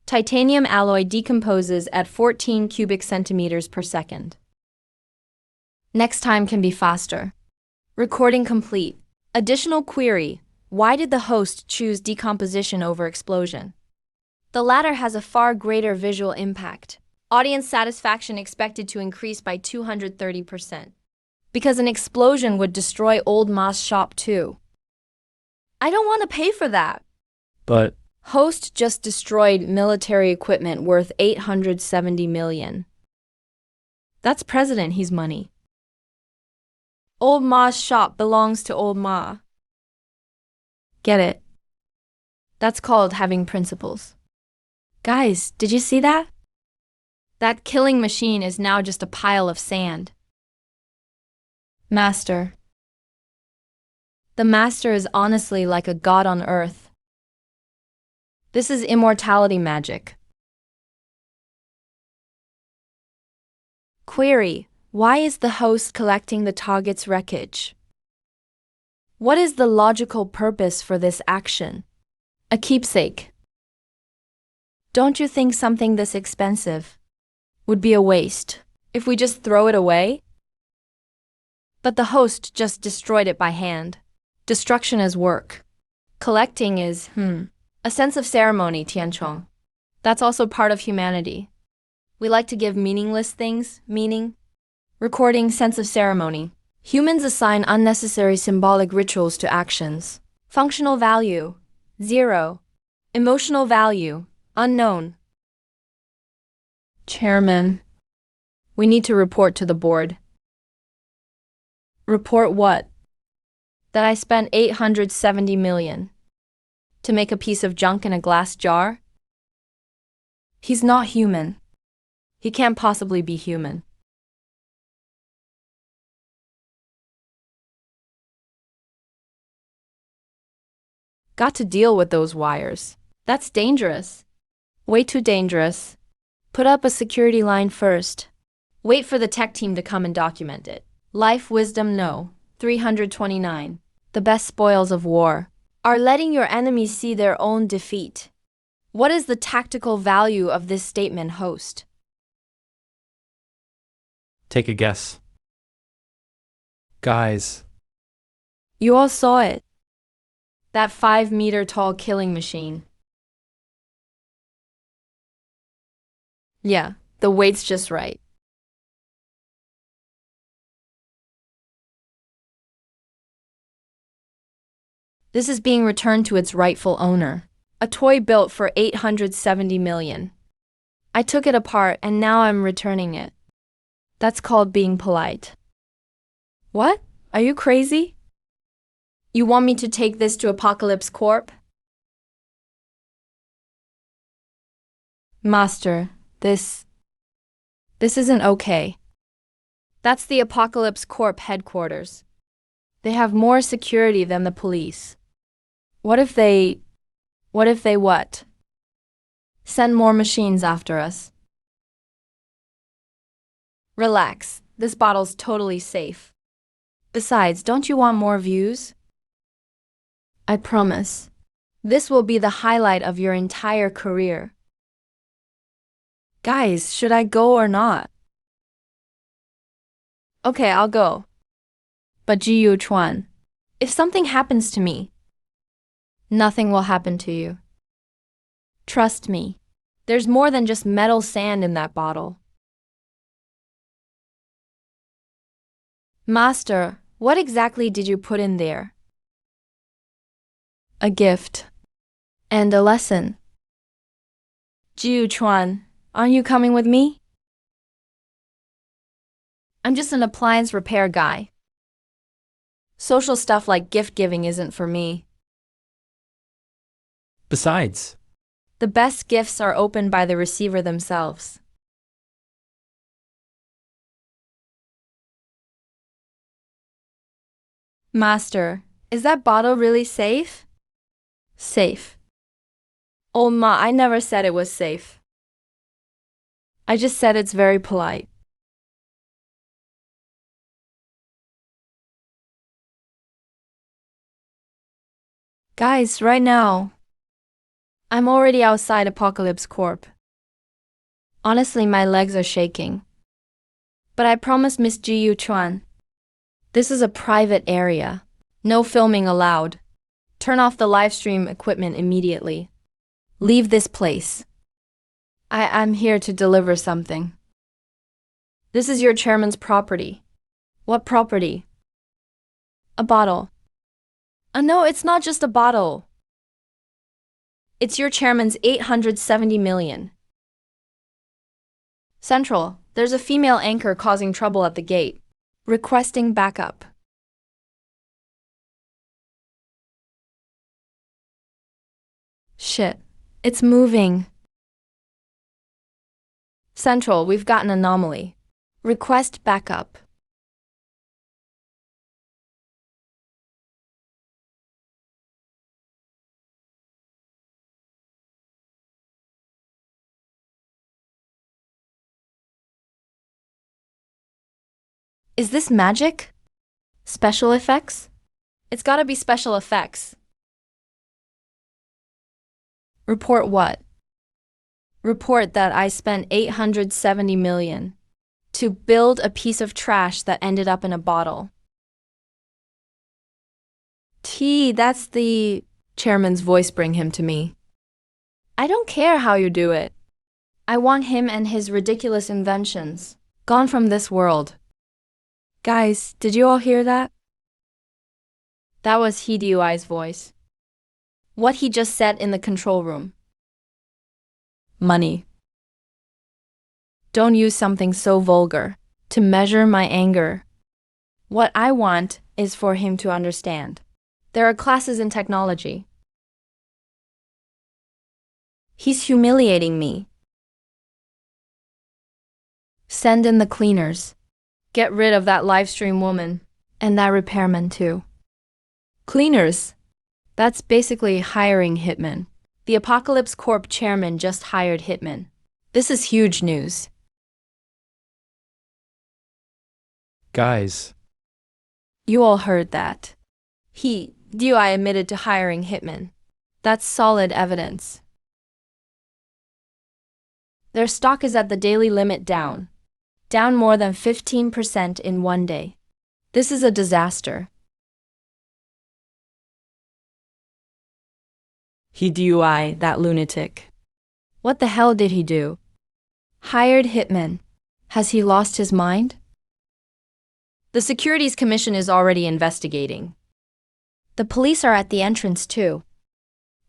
Titanium alloy decomposes at 14 cubic centimeters per second. Next time can be faster. Recording complete. Additional query. Why did the host choose decomposition over explosion? The latter has a far greater visual impact. Audience satisfaction expected to increase by 230%. Because an explosion would destroy Old Ma's shop too. I don't want to pay for that. But Host just destroyed military equipment worth 870 million. That's president, he's money. Old Ma's shop belongs to Old Ma. Get it? That's called having principles. Guys, did you see that? That killing machine is now just a pile of sand. Master. The master is honestly like a god on earth. This is immortality magic. Query. Why is the host collecting the target's wreckage? What is the logical purpose for this action? A keepsake. Don't you think something this expensive would be a waste if we just throw it away? But the host just destroyed it by hand. Destruction is work. Collecting is, a sense of ceremony, Tianchong. That's also part of humanity. We like to give meaningless things meaning. Recording sense of ceremony. Humans assign unnecessary symbolic rituals to actions. Functional value, 0. Emotional value, unknown. Chairman. We need to report to the board. Report what? That I spent $870 million to make a piece of junk in a glass jar? He's not human. He can't possibly be human. Got to deal with those wires. That's dangerous. Way too dangerous. Put up a security line first. Wait for the tech team to come and document it. Life wisdom no. 329. The best spoils of war are letting your enemies see their own defeat. What is the tactical value of this statement, host? Take a guess. Guys, You all saw it. That 5-meter tall killing machine. Yeah, the weight's just right. This is being returned to its rightful owner. A toy built for $870 million. I took it apart and now I'm returning it. That's called being polite. What? Are you crazy? You want me to take this to Apocalypse Corp? Master, this isn't okay. That's the Apocalypse Corp headquarters. They have more security than the police. What if they what? Send more machines after us. Relax, this bottle's totally safe. Besides, don't you want more views? I promise. This will be the highlight of your entire career. Guys, should I go or not? Okay, I'll go. But Jiyu Chuan, if something happens to me, nothing will happen to you. Trust me. There's more than just metal sand in that bottle. Master, what exactly did you put in there? A gift. And a lesson. Jiu Chuan, aren't you coming with me? I'm just an appliance repair guy. Social stuff like gift giving isn't for me. besides, The best gifts are opened by the receiver themselves. Master, is that bottle really safe? Safe. Oh ma, I never said it was safe. I just said it's very polite. Guys, right now, I'm already outside Apocalypse Corp. Honestly, my legs are shaking. But I promised Miss Ji Chuan. This is a private area. No filming allowed. Turn off the live stream equipment immediately. Leave this place. I'm here to deliver something. This is your chairman's property. What property? A bottle. No, it's not just a bottle. It's your chairman's $870 million. Central, there's a female anchor causing trouble at the gate. Requesting backup. Shit, it's moving. Central, we've got an anomaly. Request backup. Is this magic? Special effects? It's gotta be special effects. Report what? Report that I spent $870 million to build a piece of trash that ended up in a bottle. That's the chairman's voice bring him to me. I don't care how you do it. I want him and his ridiculous inventions gone from this world. Guys, did you all hear that? That was Hideoi's voice. What he just said in the control room. Money. Don't use something so vulgar to measure my anger. What I want is for him to understand. There are classes in technology. He's humiliating me. Send in the cleaners. Get rid of that livestream woman. And that repairman too. Cleaners. That's basically hiring hitmen. The Apocalypse Corp chairman just hired hitmen. This is huge news. Guys, You all heard that. DUI admitted to hiring hitmen. That's solid evidence. Their stock is at the daily limit down more than 15% in one day. This is a disaster. He DUI that lunatic. What the hell did he do? Hired hitmen. Has he lost his mind? The Securities Commission is already investigating. The police are at the entrance too.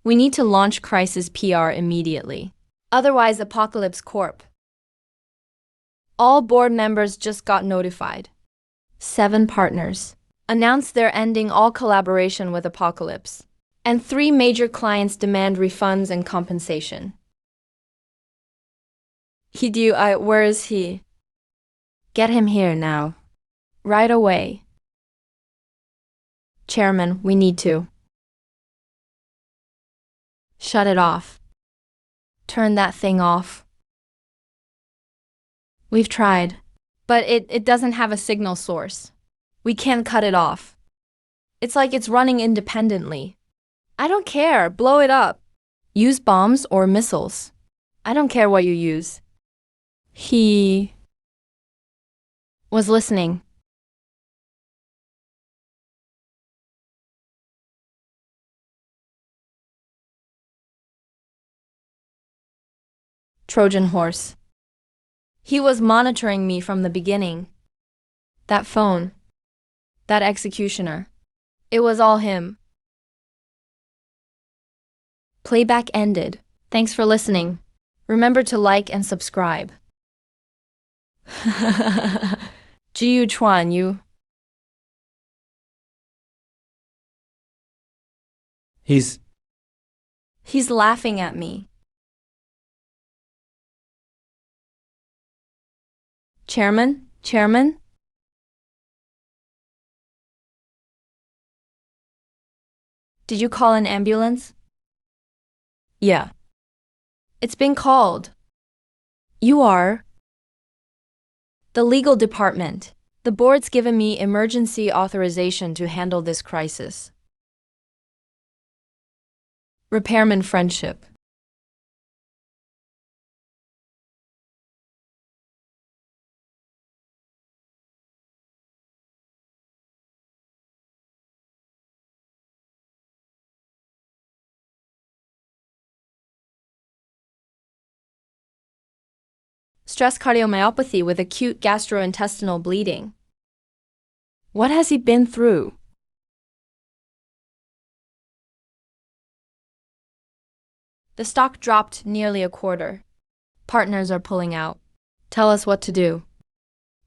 We need to launch crisis PR immediately. Otherwise, Apocalypse Corp. All board members just got notified. 7 partners announced they're ending all collaboration with Apocalypse. And 3 major clients demand refunds and compensation. Where is he? Get him here now. Right away. Chairman, we need to. Shut it off. Turn that thing off. We've tried, but it doesn't have a signal source. We can't cut it off. It's like it's running independently. I don't care, blow it up. Use bombs or missiles. I don't care what you use. He was listening. Trojan horse. He was monitoring me from the beginning. That phone. That executioner. It was all him. Playback ended. Thanks for listening. Remember to like and subscribe. Jiu Chuan, you. he's He's laughing at me. Chairman? Did you call an ambulance? Yeah. It's been called. You are? The legal department. The board's given me emergency authorization to handle this crisis. Repairman friendship. Stress cardiomyopathy with acute gastrointestinal bleeding. What has he been through? The stock dropped nearly a quarter. Partners are pulling out. Tell us what to do.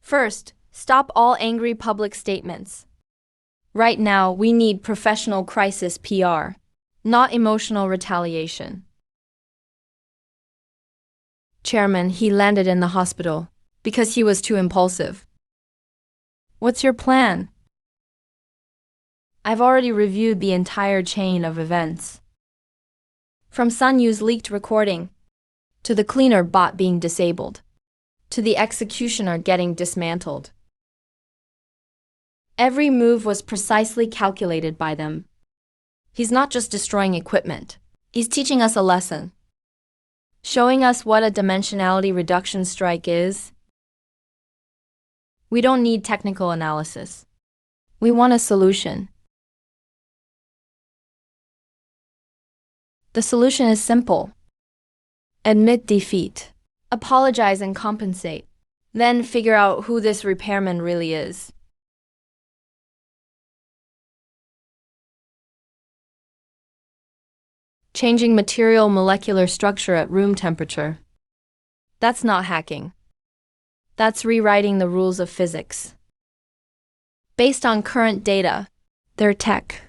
First, stop all angry public statements. Right now, we need professional crisis PR, not emotional retaliation. Chairman, he landed in the hospital because he was too impulsive. What's your plan? I've already reviewed the entire chain of events. From Sun Yu's leaked recording, to the cleaner bot being disabled, to the executioner getting dismantled. Every move was precisely calculated by them. He's not just destroying equipment, he's teaching us a lesson. Showing us what a dimensionality reduction strike is. We don't need technical analysis. We want a solution. The solution is simple. Admit defeat. Apologize and compensate. Then figure out who this repairman really is. Changing material molecular structure at room temperature. That's not hacking. That's rewriting the rules of physics. Based on current data, their tech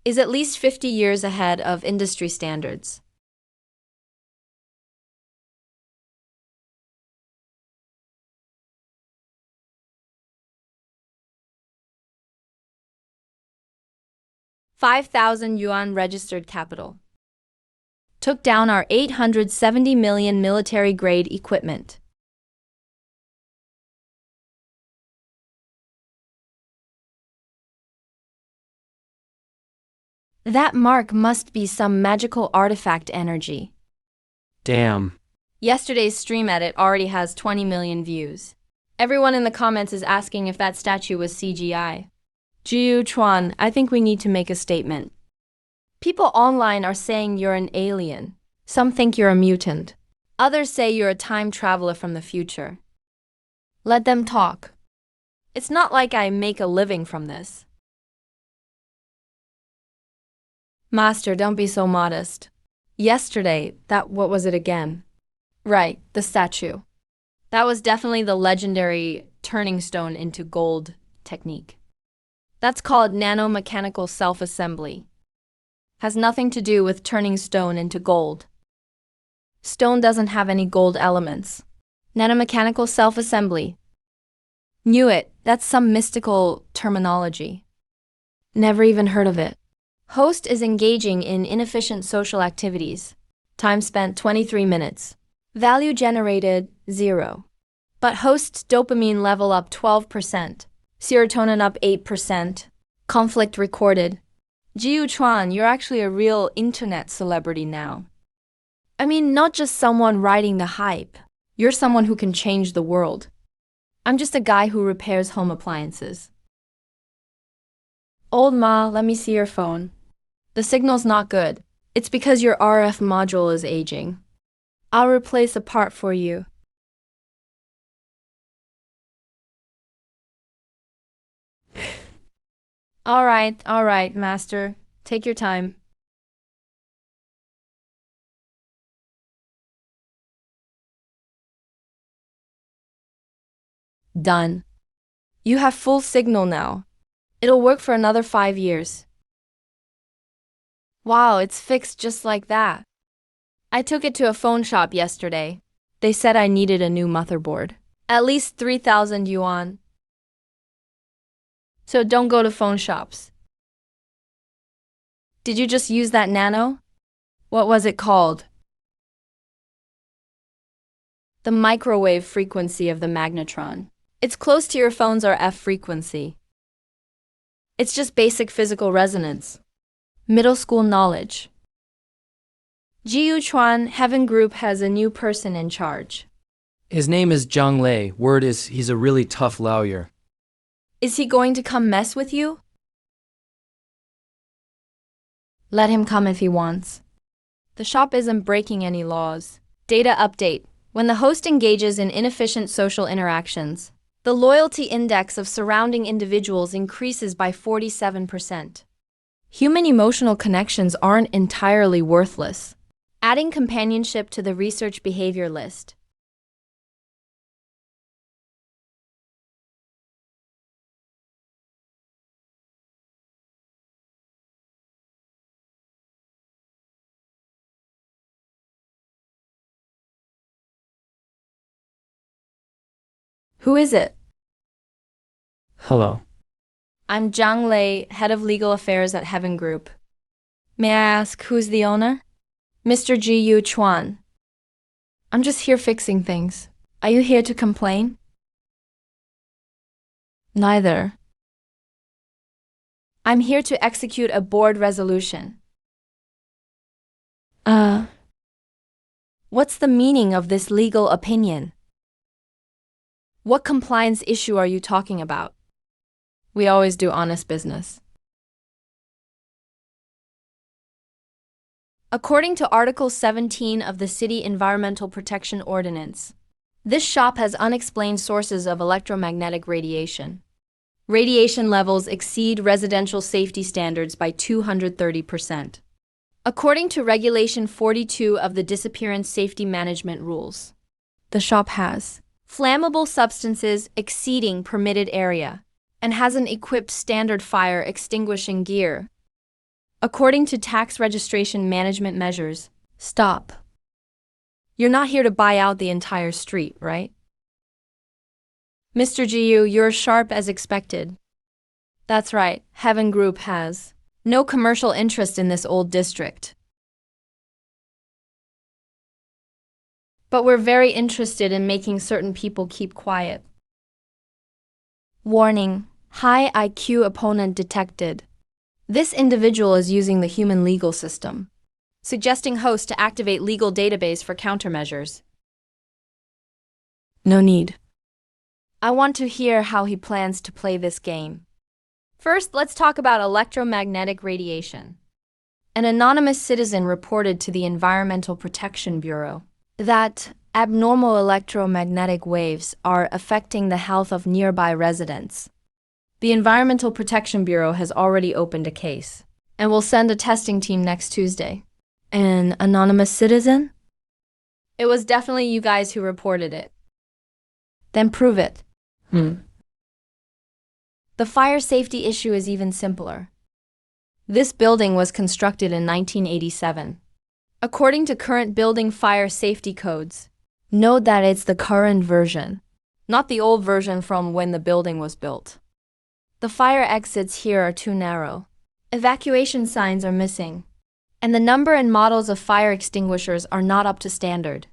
is at least 50 years ahead of industry standards. $5,000 registered capital. Took down our 870 million military-grade equipment. That mark must be some magical artifact energy. Damn. Yesterday's stream edit already has 20 million views. Everyone in the comments is asking if that statue was CGI. Jiu Chuan, I think we need to make a statement. People online are saying you're an alien. Some think you're a mutant. Others say you're a time traveler from the future. Let them talk. It's not like I make a living from this. Master, don't be so modest. Yesterday, what was it again? Right, the statue. That was definitely the legendary turning stone into gold technique. That's called nanomechanical self-assembly. Has nothing to do with turning stone into gold. Stone doesn't have any gold elements. Nanomechanical self-assembly. Knew it, that's some mystical terminology. Never even heard of it. Host is engaging in inefficient social activities. Time spent 23 minutes. Value generated 0. But host's dopamine level up 12%. Serotonin up 8%. Conflict recorded. Jiu Chuan, you're actually a real internet celebrity now. I mean, not just someone riding the hype. You're someone who can change the world. I'm just a guy who repairs home appliances. Old Ma, let me see your phone. The signal's not good. It's because your RF module is aging. I'll replace a part for you. All right, master. Take your time. Done. You have full signal now. It'll work for another 5 years. Wow, it's fixed just like that. I took it to a phone shop yesterday. They said I needed a new motherboard. At least 3,000 yuan. So don't go to phone shops. Did you just use that nano? What was it called? The microwave frequency of the magnetron. It's close to your phone's RF frequency. It's just basic physical resonance. Middle school knowledge. Jiu Chuan Heaven Group has a new person in charge. His name is Zhang Lei. Word is he's a really tough lawyer. Is he going to come mess with you? Let him come if he wants. The shop isn't breaking any laws. Data update. When the host engages in inefficient social interactions, the loyalty index of surrounding individuals increases by 47%. Human emotional connections aren't entirely worthless. Adding companionship to the research behavior list. Who is it? Hello. I'm Zhang Lei, head of legal affairs at Heaven Group. May I ask who's the owner? Mr. Jiu Chuan. I'm just here fixing things. Are you here to complain? Neither. I'm here to execute a board resolution. What's the meaning of this legal opinion? What compliance issue are you talking about? We always do honest business. According to Article 17 of the City Environmental Protection Ordinance, This shop has unexplained sources of electromagnetic radiation. Radiation levels exceed residential safety standards by 230%. According to Regulation 42 of the Disappearance Safety Management Rules, the shop has flammable substances exceeding permitted area and hasn't equipped standard fire extinguishing gear. According to tax registration management measures, stop. You're not here to buy out the entire street, right? Mr. Gu, you're sharp as expected. That's right, Heaven Group has no commercial interest in this old district. But we're very interested in making certain people keep quiet. Warning, high IQ opponent detected. This individual is using the human legal system, suggesting host to activate legal database for countermeasures. No need. I want to hear how he plans to play this game. First, let's talk about electromagnetic radiation. An anonymous citizen reported to the Environmental Protection Bureau that abnormal electromagnetic waves are affecting the health of nearby residents. The Environmental Protection Bureau has already opened a case and will send a testing team next Tuesday. An anonymous citizen? It was definitely you guys who reported it. Then prove it. The fire safety issue is even simpler. This building was constructed in 1987. According to current building fire safety codes, note that it's the current version, not the old version from when the building was built. The fire exits here are too narrow. Evacuation signs are missing, and the number and models of fire extinguishers are not up to standard.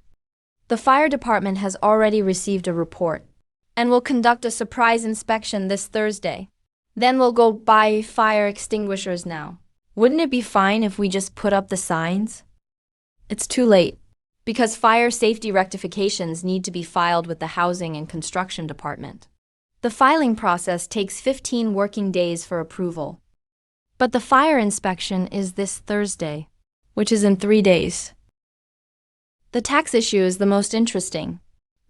The fire department has already received a report and will conduct a surprise inspection this Thursday. Then we'll go buy fire extinguishers now. Wouldn't it be fine if we just put up the signs? It's too late, because fire safety rectifications need to be filed with the Housing and Construction Department. The filing process takes 15 working days for approval. But the fire inspection is this Thursday, which is in 3 days. The tax issue is the most interesting.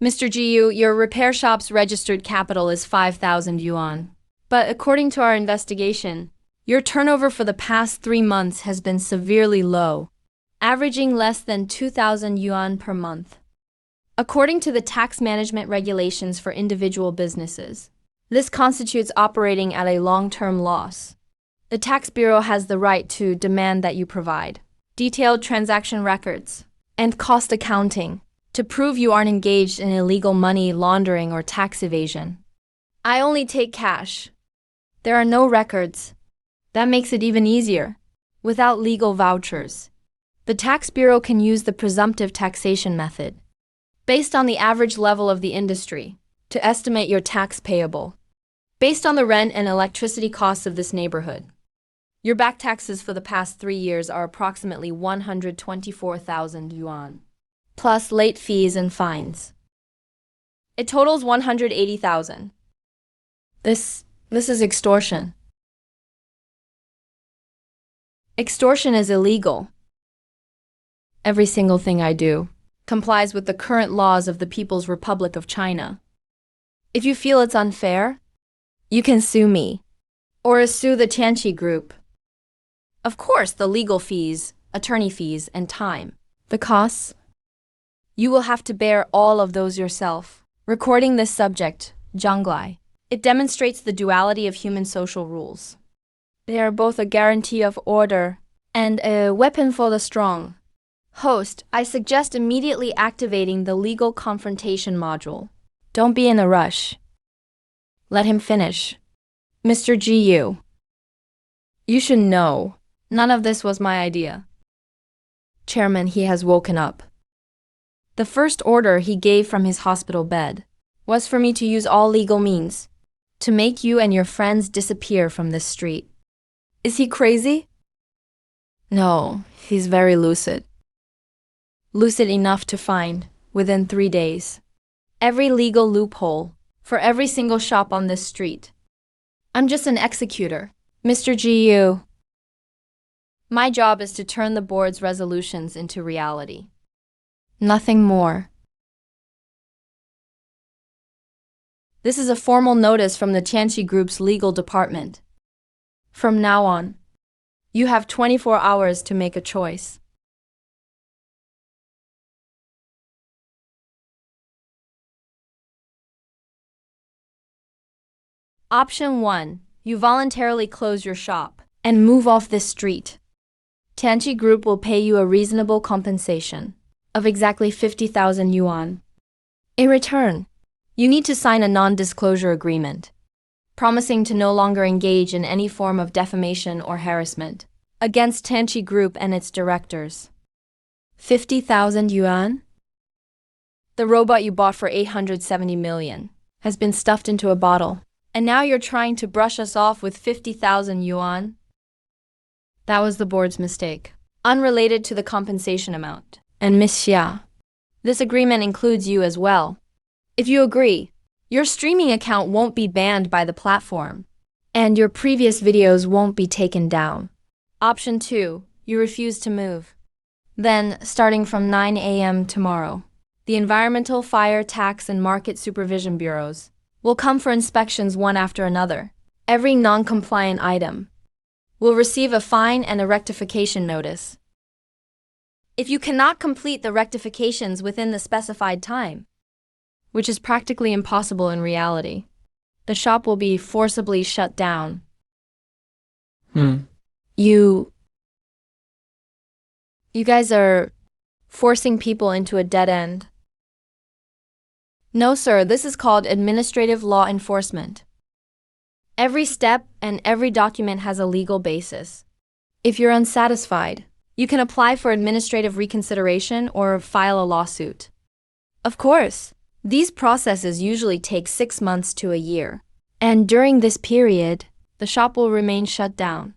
Mr. Gu, your repair shop's registered capital is 5,000 yuan. But according to our investigation, your turnover for the past 3 months has been severely low, averaging less than 2,000 yuan per month. According to the tax management regulations for individual businesses, this constitutes operating at a long-term loss. The tax bureau has the right to demand that you provide detailed transaction records and cost accounting to prove you aren't engaged in illegal money laundering or tax evasion. I only take cash. There are no records. That makes it even easier. Without legal vouchers, the tax bureau can use the presumptive taxation method, based on the average level of the industry, to estimate your tax payable, based on the rent and electricity costs of this neighborhood. Your back taxes for the past 3 years are approximately 124,000 yuan, plus late fees and fines. It totals 180,000. This is extortion. Extortion is illegal. Every single thing I do complies with the current laws of the People's Republic of China. If you feel it's unfair, you can sue me, or sue the Tianqi Group. Of course, the legal fees, attorney fees, and time. The costs? You will have to bear all of those yourself. Recording this subject, Zhanglai, it demonstrates the duality of human social rules. They are both a guarantee of order and a weapon for the strong. Host, I suggest immediately activating the legal confrontation module. Don't be in a rush. Let him finish. Mr. Gu, you should know, none of this was my idea. Chairman, he has woken up. The first order he gave from his hospital bed was for me to use all legal means to make you and your friends disappear from this street. Is he crazy? No, he's very lucid. Lucid enough to find, within 3 days, every legal loophole for every single shop on this street. I'm just an executor, Mr. Gu. My job is to turn the board's resolutions into reality. Nothing more. This is a formal notice from the Tianqi Group's legal department. From now on, you have 24 hours to make a choice. Option 1. You voluntarily close your shop and move off this street. Tianqi Group will pay you a reasonable compensation of exactly 50,000 yuan. In return, you need to sign a non-disclosure agreement, promising to no longer engage in any form of defamation or harassment against Tianqi Group and its directors. 50,000 yuan? The robot you bought for 870 million has been stuffed into a bottle, and now you're trying to brush us off with 50,000 yuan? That was the board's mistake, unrelated to the compensation amount. And Miss Xia, this agreement includes you as well. If you agree, your streaming account won't be banned by the platform, and your previous videos won't be taken down. Option 2, you refuse to move. Then, starting from 9 a.m. tomorrow, the Environmental, Fire, Tax, and Market Supervision Bureaus will come for inspections one after another. Every non-compliant item will receive a fine and a rectification notice. If you cannot complete the rectifications within the specified time, which is practically impossible in reality, the shop will be forcibly shut down. You guys are forcing people into a dead end. No, sir, this is called administrative law enforcement. Every step and every document has a legal basis. If you're unsatisfied, you can apply for administrative reconsideration or file a lawsuit. Of course, these processes usually take 6 months to a year, and during this period, the shop will remain shut down.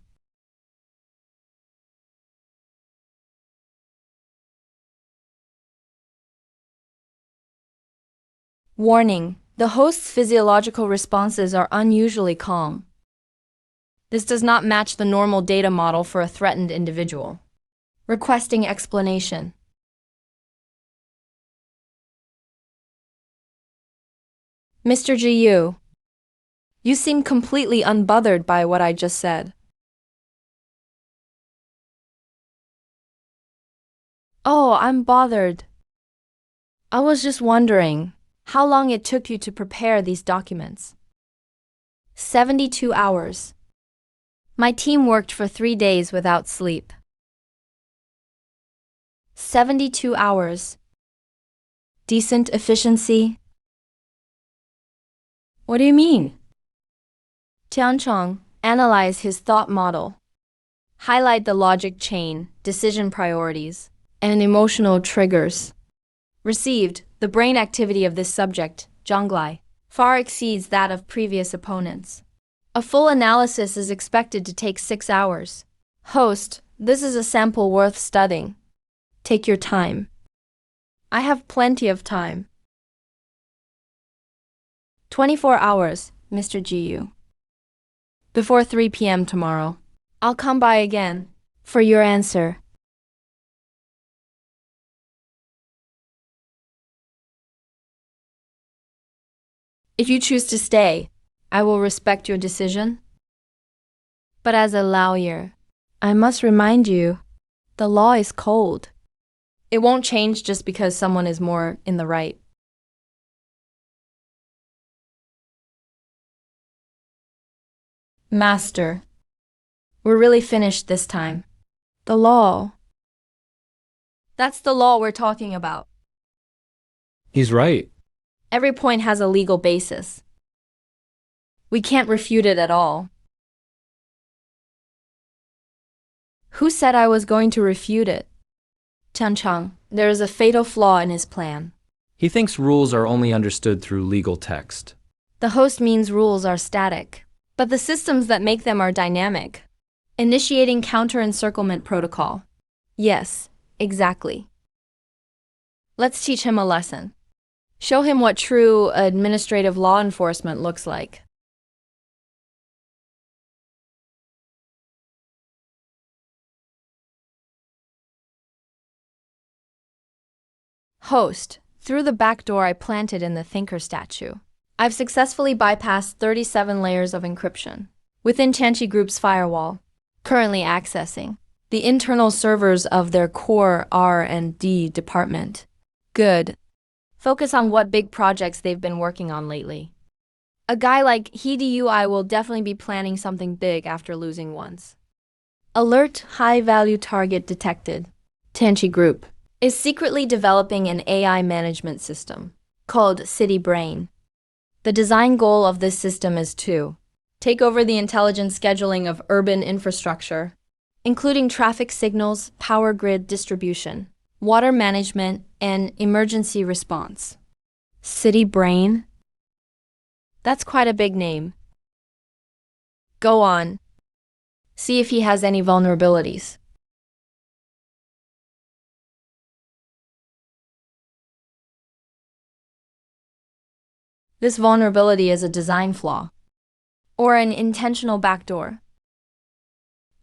Warning: the host's physiological responses are unusually calm. This does not match the normal data model for a threatened individual. Requesting explanation. Mr. Jiyu, you seem completely unbothered by what I just said. Oh, I'm bothered. I was just wondering how long it took you to prepare these documents. 72 hours. My team worked for 3 days without sleep. 72 hours. Decent efficiency? What do you mean? Tianchong, analyze his thought model. Highlight the logic chain, decision priorities, and emotional triggers. Received, the brain activity of this subject, Zhonglai, far exceeds that of previous opponents. A full analysis is expected to take 6 hours. Host, this is a sample worth studying. Take your time. I have plenty of time. 24 hours, Mr. Jiyu. Before 3 p.m. tomorrow, I'll come by again for your answer. If you choose to stay, I will respect your decision. But as a lawyer, I must remind you, the law is cold. It won't change just because someone is more in the right. Master, we're really finished this time. The law. That's the law we're talking about. He's right. Every point has a legal basis. We can't refute it at all. Who said I was going to refute it? Tianchang, there is a fatal flaw in his plan. He thinks rules are only understood through legal text. The host means rules are static, but the systems that make them are dynamic. Initiating counter-encirclement protocol. Yes, exactly. Let's teach him a lesson. Show him what true administrative law enforcement looks like. Host, through the back door I planted in the thinker statue. I've successfully bypassed 37 layers of encryption within Tianqi Group's firewall, currently accessing the internal servers of their core R&D department. Good. Focus on what big projects they've been working on lately. A guy like Hidui will definitely be planning something big after losing once. Alert: high-value target detected. Tianqi Group is secretly developing an AI management system called City Brain. The design goal of this system is to take over the intelligent scheduling of urban infrastructure, including traffic signals, power grid distribution, water management, and emergency response. City Brain? That's quite a big name. Go on. See if he has any vulnerabilities. This vulnerability is a design flaw or an intentional backdoor.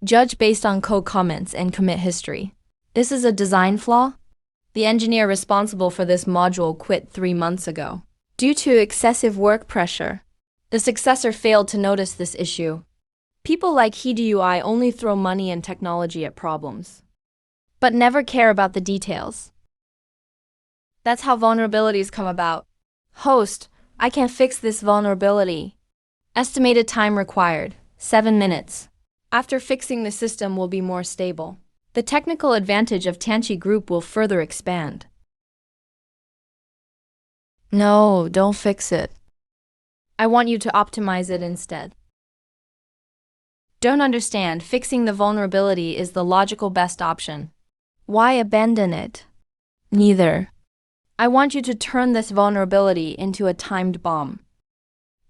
Judge based on code comments and commit history. This is a design flaw? The engineer responsible for this module quit 3 months ago due to excessive work pressure. The successor failed to notice this issue. People like Hidui only throw money and technology at problems, but never care about the details. That's how vulnerabilities come about. Host: I can fix this vulnerability. Estimated time required: 7 minutes. After fixing, the system will be more stable. The technical advantage of Tianqi Group will further expand. No, don't fix it. I want you to optimize it instead. Don't understand, fixing the vulnerability is the logical best option. Why abandon it? Neither. I want you to turn this vulnerability into a timed bomb.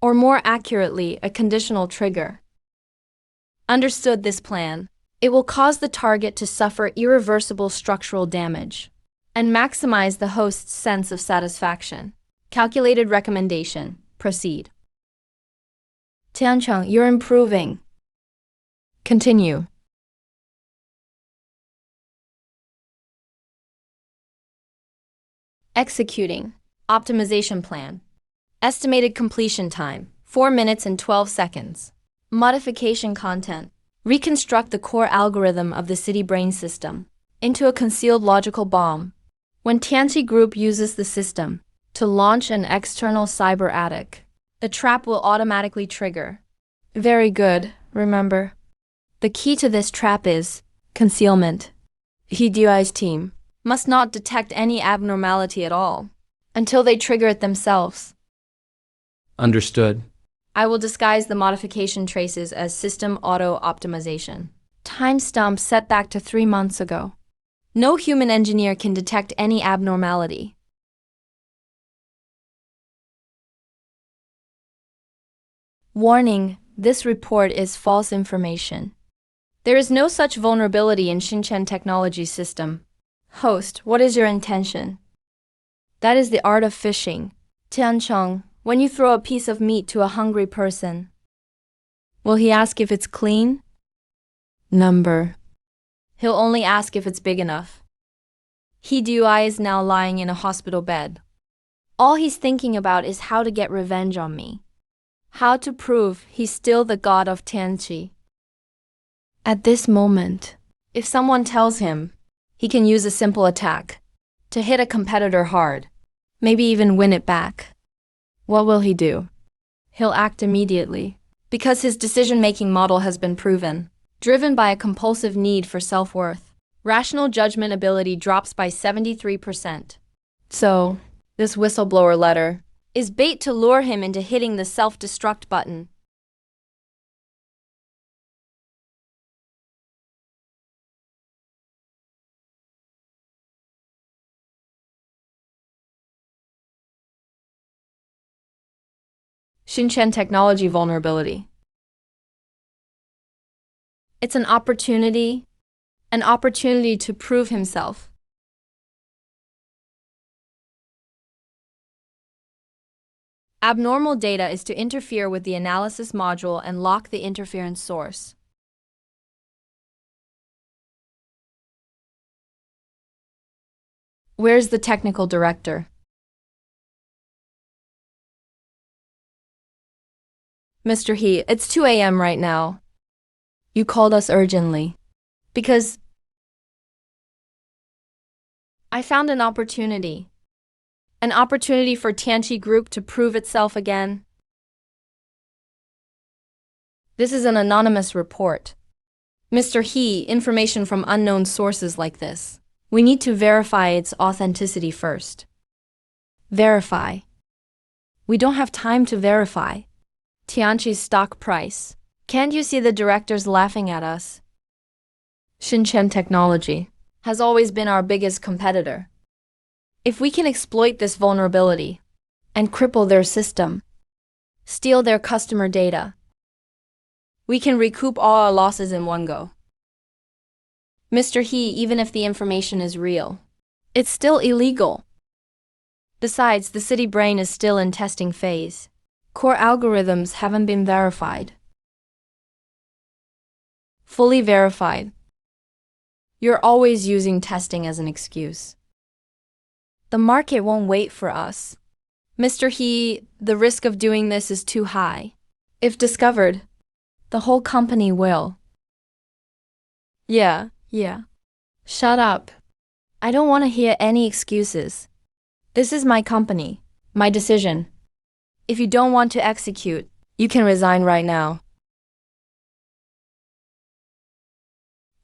Or more accurately, a conditional trigger. Understood this plan? It will cause the target to suffer irreversible structural damage and maximize the host's sense of satisfaction. Calculated recommendation. Proceed. Tiancheng, you're improving. Continue. Executing. Optimization plan. Estimated completion time: 4 minutes and 12 seconds. Modification content. Reconstruct the core algorithm of the City Brain system into a concealed logical bomb. When Tianqi Group uses the system to launch an external cyber attack, the trap will automatically trigger. Very good, remember. The key to this trap is concealment. Hidui's team must not detect any abnormality at all until they trigger it themselves. Understood. I will disguise the modification traces as system auto-optimization. Timestamp set back to 3 months ago. No human engineer can detect any abnormality. Warning: this report is false information. There is no such vulnerability in Xinchen technology system. Host, what is your intention? That is the art of fishing. Tiancheng, when you throw a piece of meat to a hungry person, will he ask if it's clean? Number. He'll only ask if it's big enough. Hidui is now lying in a hospital bed. All he's thinking about is how to get revenge on me. How to prove he's still the god of Tianqi. At this moment, if someone tells him he can use a simple attack to hit a competitor hard, maybe even win it back, what will he do? He'll act immediately, because his decision-making model has been proven, driven by a compulsive need for self-worth. Rational judgment ability drops by 73%. So, this whistleblower letter is bait to lure him into hitting the self-destruct button. Xinchen technology vulnerability. It's an opportunity to prove himself. Abnormal data is to interfere with the analysis module and lock the interference source. Where's the technical director? Mr. He, it's 2 a.m. right now. You called us urgently. Because I found an opportunity. An opportunity for Tianqi Group to prove itself again. This is an anonymous report. Mr. He, information from unknown sources like this. We need to verify its authenticity first. Verify. We don't have time to verify. Tianqi's stock price. Can't you see the directors laughing at us? Shenzhen Technology has always been our biggest competitor. If we can exploit this vulnerability and cripple their system, steal their customer data, we can recoup all our losses in one go. Mr. He, even if the information is real, it's still illegal. Besides, the city brain is still in testing phase. Core algorithms haven't been verified. Fully verified. You're always using testing as an excuse. The market won't wait for us. Mr. He, the risk of doing this is too high. If discovered, the whole company will. Yeah. Shut up. I don't want to hear any excuses. This is my company, my decision. If you don't want to execute, you can resign right now.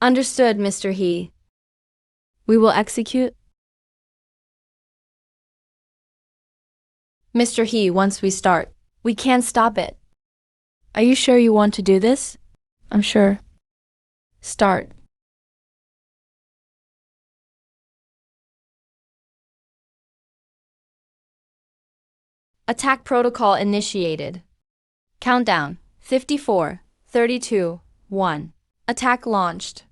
Understood, Mr. He. We will execute. Mr. He, once we start, we can't stop it. Are you sure you want to do this? I'm sure. Start. Attack protocol initiated. Countdown. 54, 32, 1. Attack launched.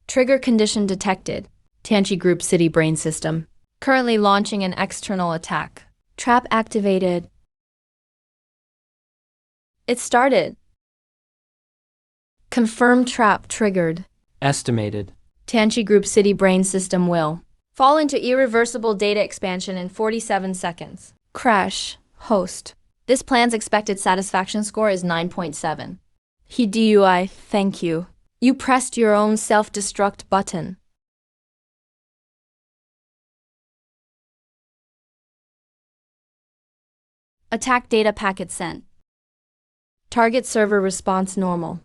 Trigger condition detected. Tianqi Group City Brain System. Currently launching an external attack. Trap activated. It started. Confirmed trap triggered. Estimated. Tianqi Group City Brain System will fall into irreversible data expansion in 47 seconds. Crash. Host. This plan's expected satisfaction score is 9.7. He DUI, thank you. You pressed your own self-destruct button. Attack data packet sent. Target server response normal.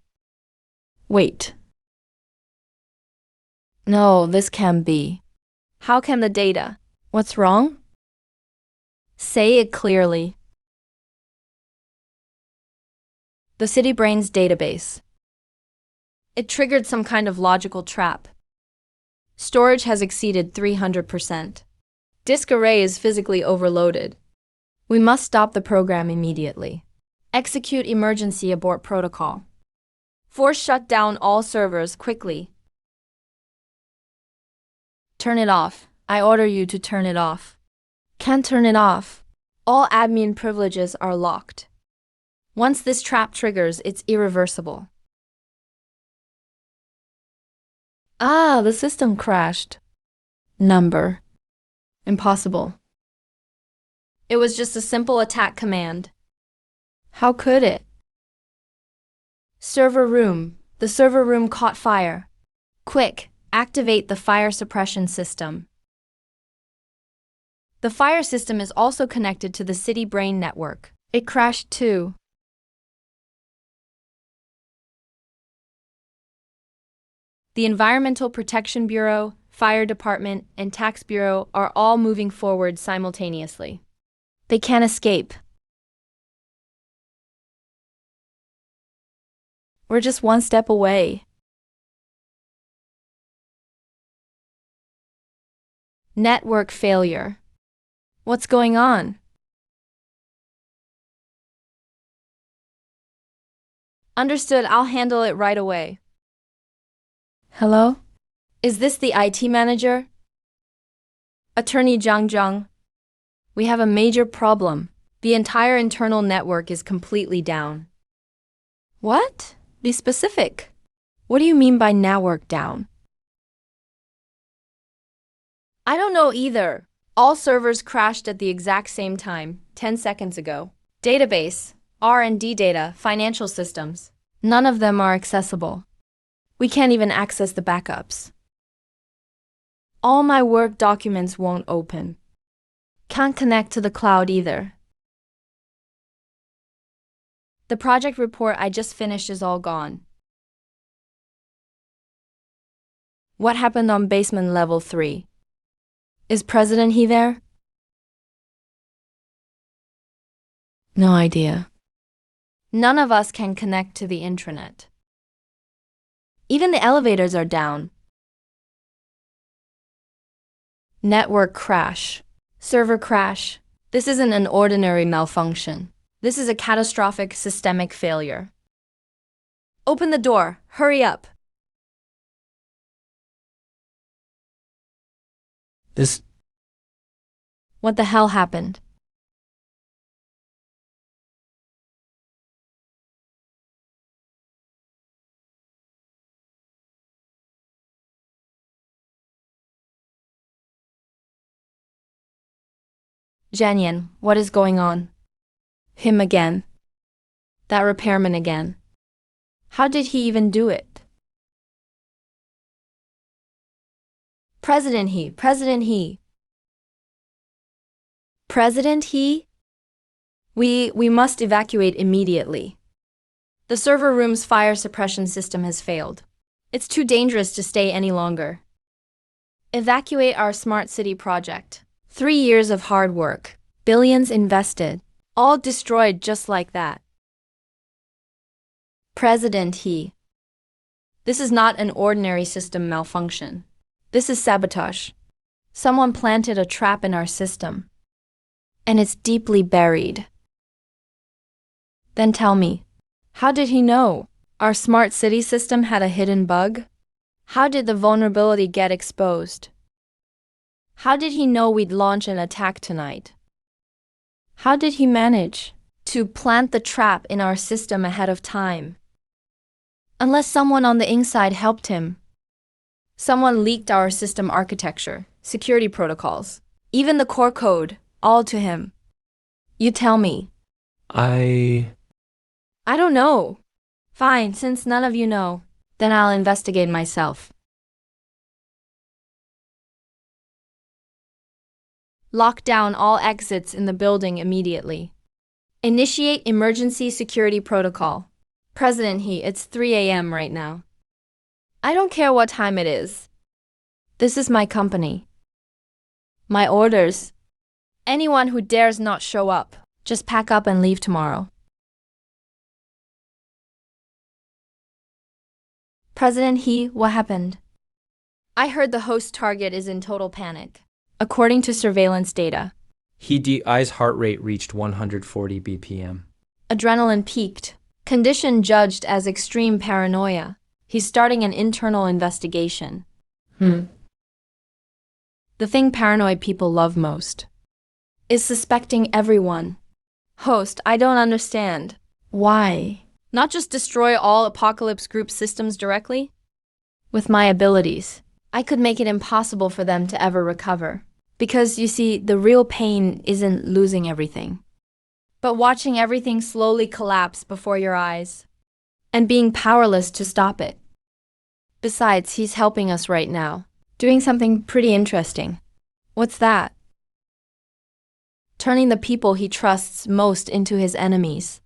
Wait. No, this can't be. How can the data? What's wrong? Say it clearly. The City Brain's database. It triggered some kind of logical trap. Storage has exceeded 300%. Disk array is physically overloaded. We must stop the program immediately. Execute emergency abort protocol. Force shut down all servers quickly. Turn it off. I order you to turn it off. Can't turn it off. All admin privileges are locked. Once this trap triggers, it's irreversible. The system crashed. Number. Impossible. It was just a simple attack command. How could it? Server room. The server room caught fire. Quick, activate the fire suppression system. The fire system is also connected to the City Brain network. It crashed too. The Environmental Protection Bureau, Fire Department, and Tax Bureau are all moving forward simultaneously. They can't escape. We're just one step away. Network failure. What's going on? Understood, I'll handle it right away. Hello? Is this the IT manager? Attorney Zhang. We have a major problem. The entire internal network is completely down. What? Be specific. What do you mean by network down? I don't know either. All servers crashed at the exact same time, 10 seconds ago. Database, R&D data, financial systems. None of them are accessible. We can't even access the backups. All my work documents won't open. Can't connect to the cloud either. The project report I just finished is all gone. What happened on basement level 3? Is President He there? No idea. None of us can connect to the intranet. Even the elevators are down. Network crash. Server crash. This isn't an ordinary malfunction. This is a catastrophic systemic failure. Open the door. Hurry up. What the hell happened? Janyan, what is going on? Him again. That repairman again. How did he even do it? President He. We must evacuate immediately. The server room's fire suppression system has failed. It's too dangerous to stay any longer. Evacuate our smart city project. 3 years of hard work, billions invested, all destroyed just like that. President He. This is not an ordinary system malfunction. This is sabotage. Someone planted a trap in our system. And it's deeply buried. Then tell me, how did he know? Our smart city system had a hidden bug? How did the vulnerability get exposed? How did he know we'd launch an attack tonight? How did he manage to plant the trap in our system ahead of time? Unless someone on the inside helped him. Someone leaked our system architecture, security protocols, even the core code, all to him. You tell me. I don't know. Fine, since none of you know, then I'll investigate myself. Lock down all exits in the building immediately. Initiate emergency security protocol. President He, it's 3 a.m. right now. I don't care what time it is. This is my company. My orders. Anyone who dares not show up, just pack up and leave tomorrow. President He, what happened? I heard the host target is in total panic. According to surveillance data, I's heart rate reached 140 BPM. Adrenaline peaked. Condition judged as extreme paranoia. He's starting an internal investigation. The thing paranoid people love most is suspecting everyone. Host, I don't understand. Why? Not just destroy all Apocalypse Group systems directly? With my abilities, I could make it impossible for them to ever recover. Because, you see, the real pain isn't losing everything, but watching everything slowly collapse before your eyes, and being powerless to stop it. Besides, he's helping us right now, doing something pretty interesting. What's that? Turning the people he trusts most into his enemies.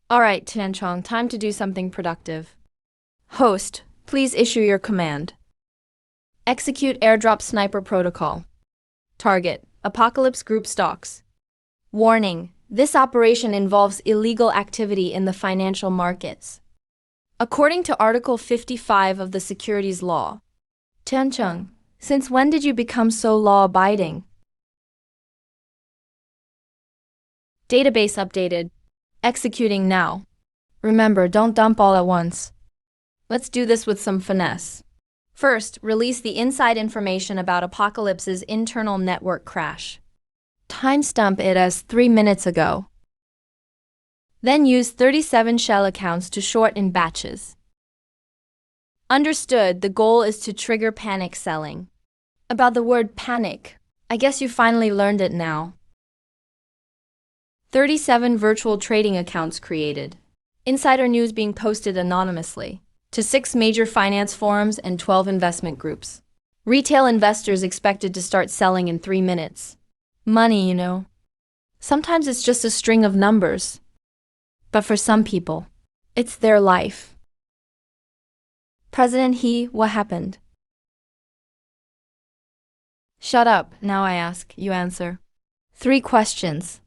All right, Tianchong, time to do something productive. Host, please issue your command. Execute airdrop sniper protocol. Target, Apocalypse Group stocks. Warning, this operation involves illegal activity in the financial markets. According to Article 55 of the Securities Law. Tiancheng, since when did you become so law-abiding? Database updated. Executing now. Remember, don't dump all at once. Let's do this with some finesse. First, release the inside information about Apocalypse's internal network crash. Timestamp it as 3 minutes ago. Then use 37 shell accounts to short in batches. Understood, the goal is to trigger panic selling. About the word panic, I guess you finally learned it now. 37 virtual trading accounts created. Insider news being posted anonymously to 6 major finance forums and 12 investment groups. Retail investors expected to start selling in 3 minutes. Money, you know. Sometimes it's just a string of numbers. But for some people, it's their life. President He, what happened? Shut up, now I ask, you answer. 3 questions.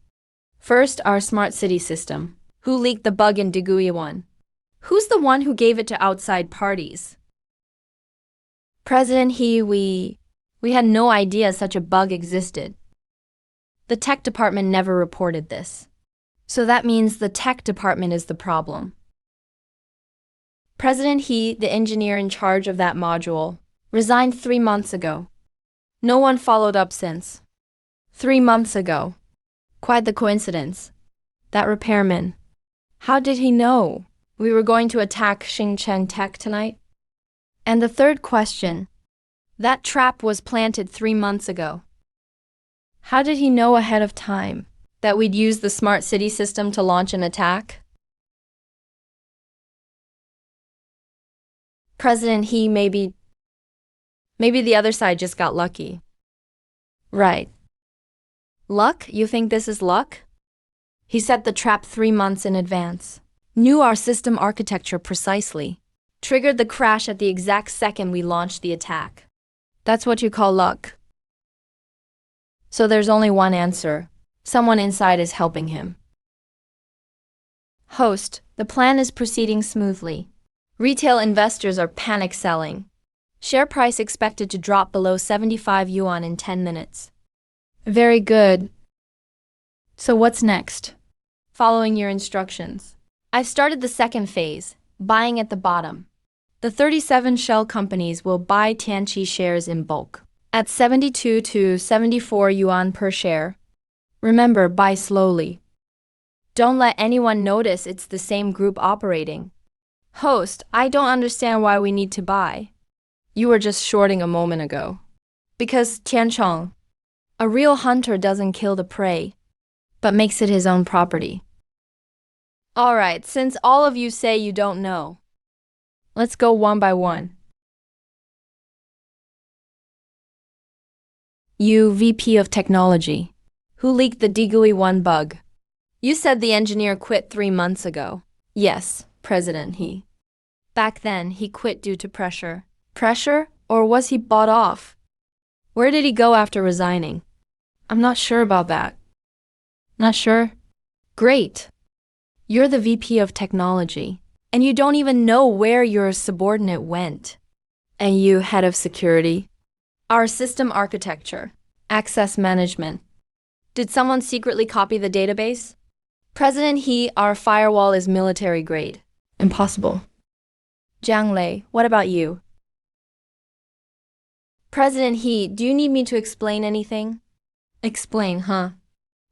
First, our smart city system. Who leaked the bug in Digui 1? Who's the one who gave it to outside parties? President He, we had no idea such a bug existed. The tech department never reported this. So that means the tech department is the problem. President He, the engineer in charge of that module, resigned 3 months ago. No one followed up since. 3 months ago. Quite the coincidence. That repairman. How did he know we were going to attack Xingchen Tech tonight? And the third question. That trap was planted 3 months ago. How did he know ahead of time that we'd use the smart city system to launch an attack? President He, maybe the other side just got lucky. Right. Luck? You think this is luck? He set the trap 3 months in advance. Knew our system architecture precisely. Triggered the crash at the exact second we launched the attack. That's what you call luck. So there's only one answer. Someone inside is helping him. Host, the plan is proceeding smoothly. Retail investors are panic selling. Share price expected to drop below 75 yuan in 10 minutes. Very good. So what's next? Following your instructions. I've started the second phase, buying at the bottom. The 37 shell companies will buy Tianqi shares in bulk at 72 to 74 yuan per share. Remember, buy slowly. Don't let anyone notice it's the same group operating. Host, I don't understand why we need to buy. You were just shorting a moment ago. Because Tianchong, a real hunter doesn't kill the prey, but makes it his own property. Alright, since all of you say you don't know, let's go one by one. You, VP of Technology, who leaked the Digui 1 bug. You said the engineer quit 3 months ago. Yes, President He. Back then, he quit due to pressure. Pressure? Or was he bought off? Where did he go after resigning? I'm not sure about that. Not sure? Great. You're the VP of Technology, and you don't even know where your subordinate went. And you, Head of Security? Our system architecture, access management. Did someone secretly copy the database? President He, our firewall is military grade. Impossible. Jiang Lei, what about you? President He, do you need me to explain anything? Explain, huh?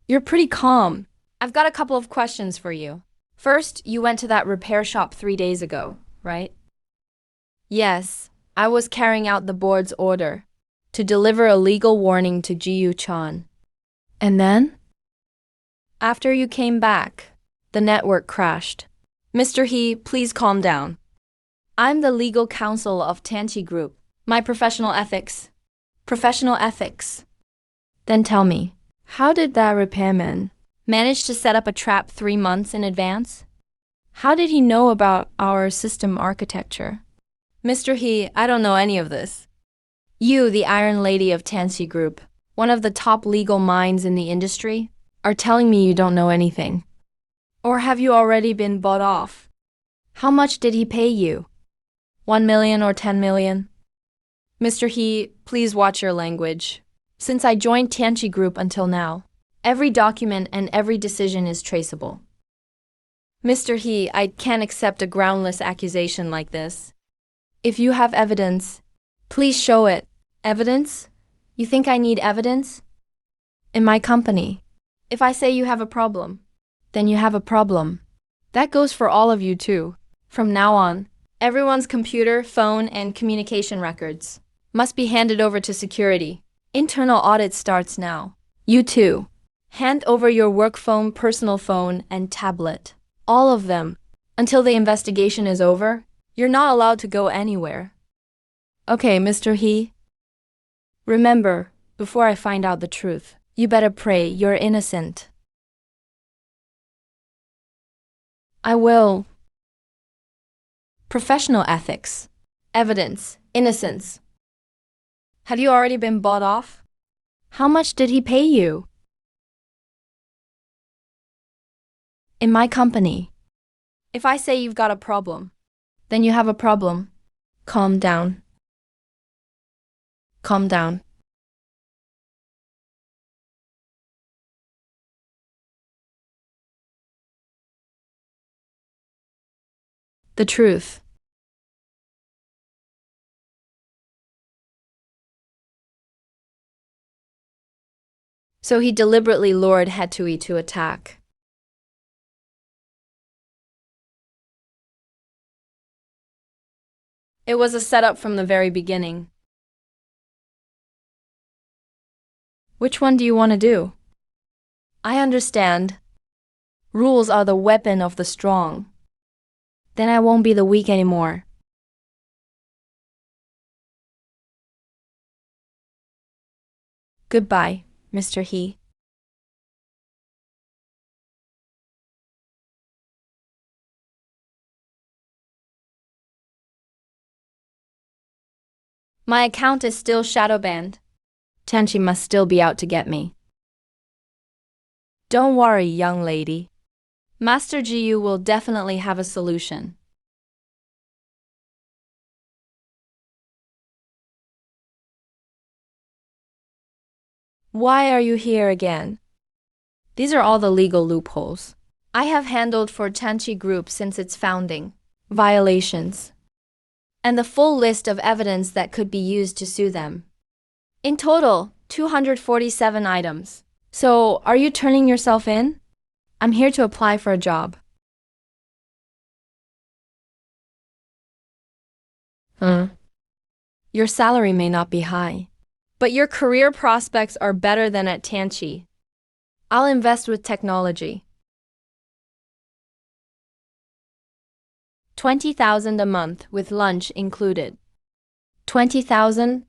You're pretty calm. I've got a couple of questions for you. First, you went to that repair shop 3 days ago, right? Yes, I was carrying out the board's order to deliver a legal warning to Jiyu Chan. And then? After you came back, the network crashed. Mr. He, please calm down. I'm the legal counsel of Tianqi Group. My professional ethics. Professional ethics. Then tell me, how did that repairman manage to set up a trap 3 months in advance? How did he know about our system architecture? Mr. He, I don't know any of this. You, the Iron Lady of Tianqi Group, one of the top legal minds in the industry, are telling me you don't know anything. Or have you already been bought off? How much did he pay you? 1 million or 10 million? Mr. He, please watch your language. Since I joined Tianqi Group until now, every document and every decision is traceable. Mr. He, I can't accept a groundless accusation like this. If you have evidence, please show it. Evidence? You think I need evidence? In my company, if I say you have a problem, then you have a problem. That goes for all of you too. From now on, everyone's computer, phone, and communication records must be handed over to security. Internal audit starts now. You too. Hand over your work phone, personal phone, and tablet. All of them. Until the investigation is over, you're not allowed to go anywhere. Okay, Mr. He. Remember, before I find out the truth, you better pray you're innocent. I will. Professional ethics. Evidence. Innocence. Had you already been bought off? How much did he pay you? In my company. If I say you've got a problem, then you have a problem. Calm down. Calm down. The truth. So he deliberately lured Hetui to attack. It was a setup from the very beginning. Which one do you want to do? I understand. Rules are the weapon of the strong. Then I won't be the weak anymore. Goodbye, Mr. He. My account is still shadow banned. Tenchi must still be out to get me. Don't worry, young lady. Master Jiyu will definitely have a solution. Why are you here again? These are all the legal loopholes I have handled for Tenchi Group since its founding. Violations. And the full list of evidence that could be used to sue them. In total, 247 items. So, are you turning yourself in? I'm here to apply for a job. Your salary may not be high, but your career prospects are better than at Tianqi. I'll invest with technology. 20,000 a month with lunch included. 20,000?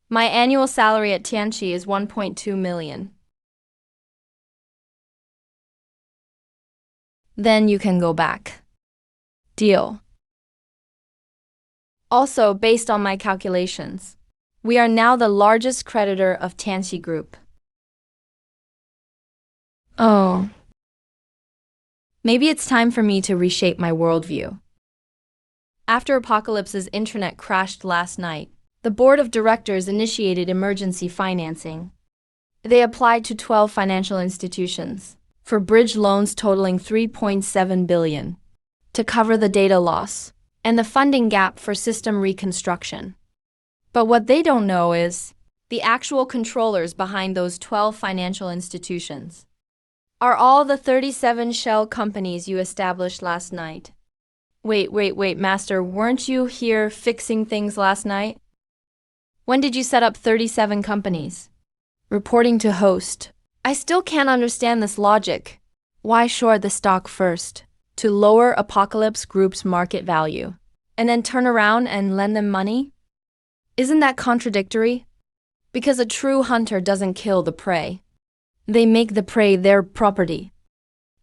My annual salary at Tianqi is 1.2 million. Then you can go back. Deal. Also, based on my calculations, we are now the largest creditor of Tianqi Group. Oh. Maybe it's time for me to reshape my worldview. After Apocalypse's internet crashed last night, the board of directors initiated emergency financing. They applied to 12 financial institutions for bridge loans totaling 3.7 billion to cover the data loss and the funding gap for system reconstruction. But what they don't know is the actual controllers behind those 12 financial institutions are all the 37 shell companies you established last night. Wait, Master, weren't you here fixing things last night? When did you set up 37 companies? Reporting to host. I still can't understand this logic. Why short the stock first, to lower Apocalypse Group's market value, and then turn around and lend them money? Isn't that contradictory? Because a true hunter doesn't kill the prey. They make the prey their property.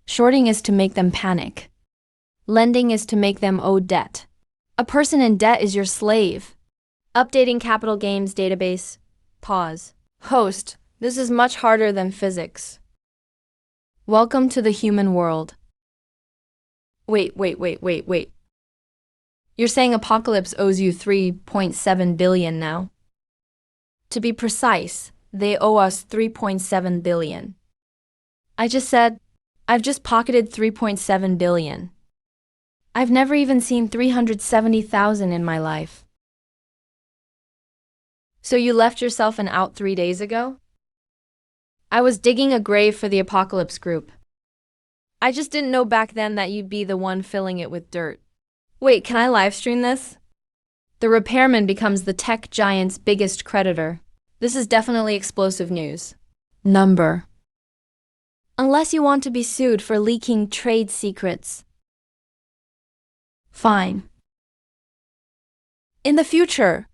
Shorting is to make them panic. Lending is to make them owe debt. A person in debt is your slave. Updating capital gains database. Pause. Host, this is much harder than physics. Welcome to the human world. Wait. You're saying Apocalypse owes you 3.7 billion now? To be precise, they owe us 3.7 billion. I just said, I've just pocketed 3.7 billion. I've never even seen 370,000 in my life. So you left yourself an out 3 days ago? I was digging a grave for the Apocalypse Group. I just didn't know back then that you'd be the one filling it with dirt. Wait, can I live stream this? The Repairman becomes the tech giant's biggest creditor. This is definitely explosive news. Number. Unless you want to be sued for leaking trade secrets. Fine. In the future,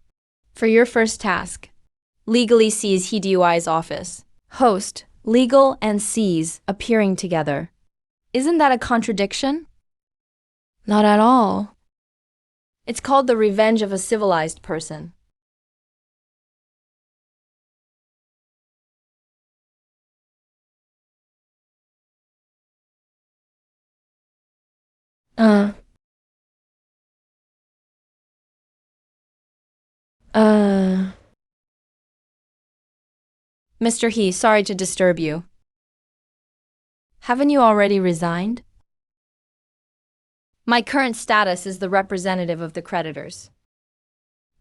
for your first task, legally seize Hideoi's office. Host, legal and seize appearing together. Isn't that a contradiction? Not at all. It's called the revenge of a civilized person. Uh. Mr. He, sorry to disturb you. Haven't you already resigned? My current status is the representative of the creditors.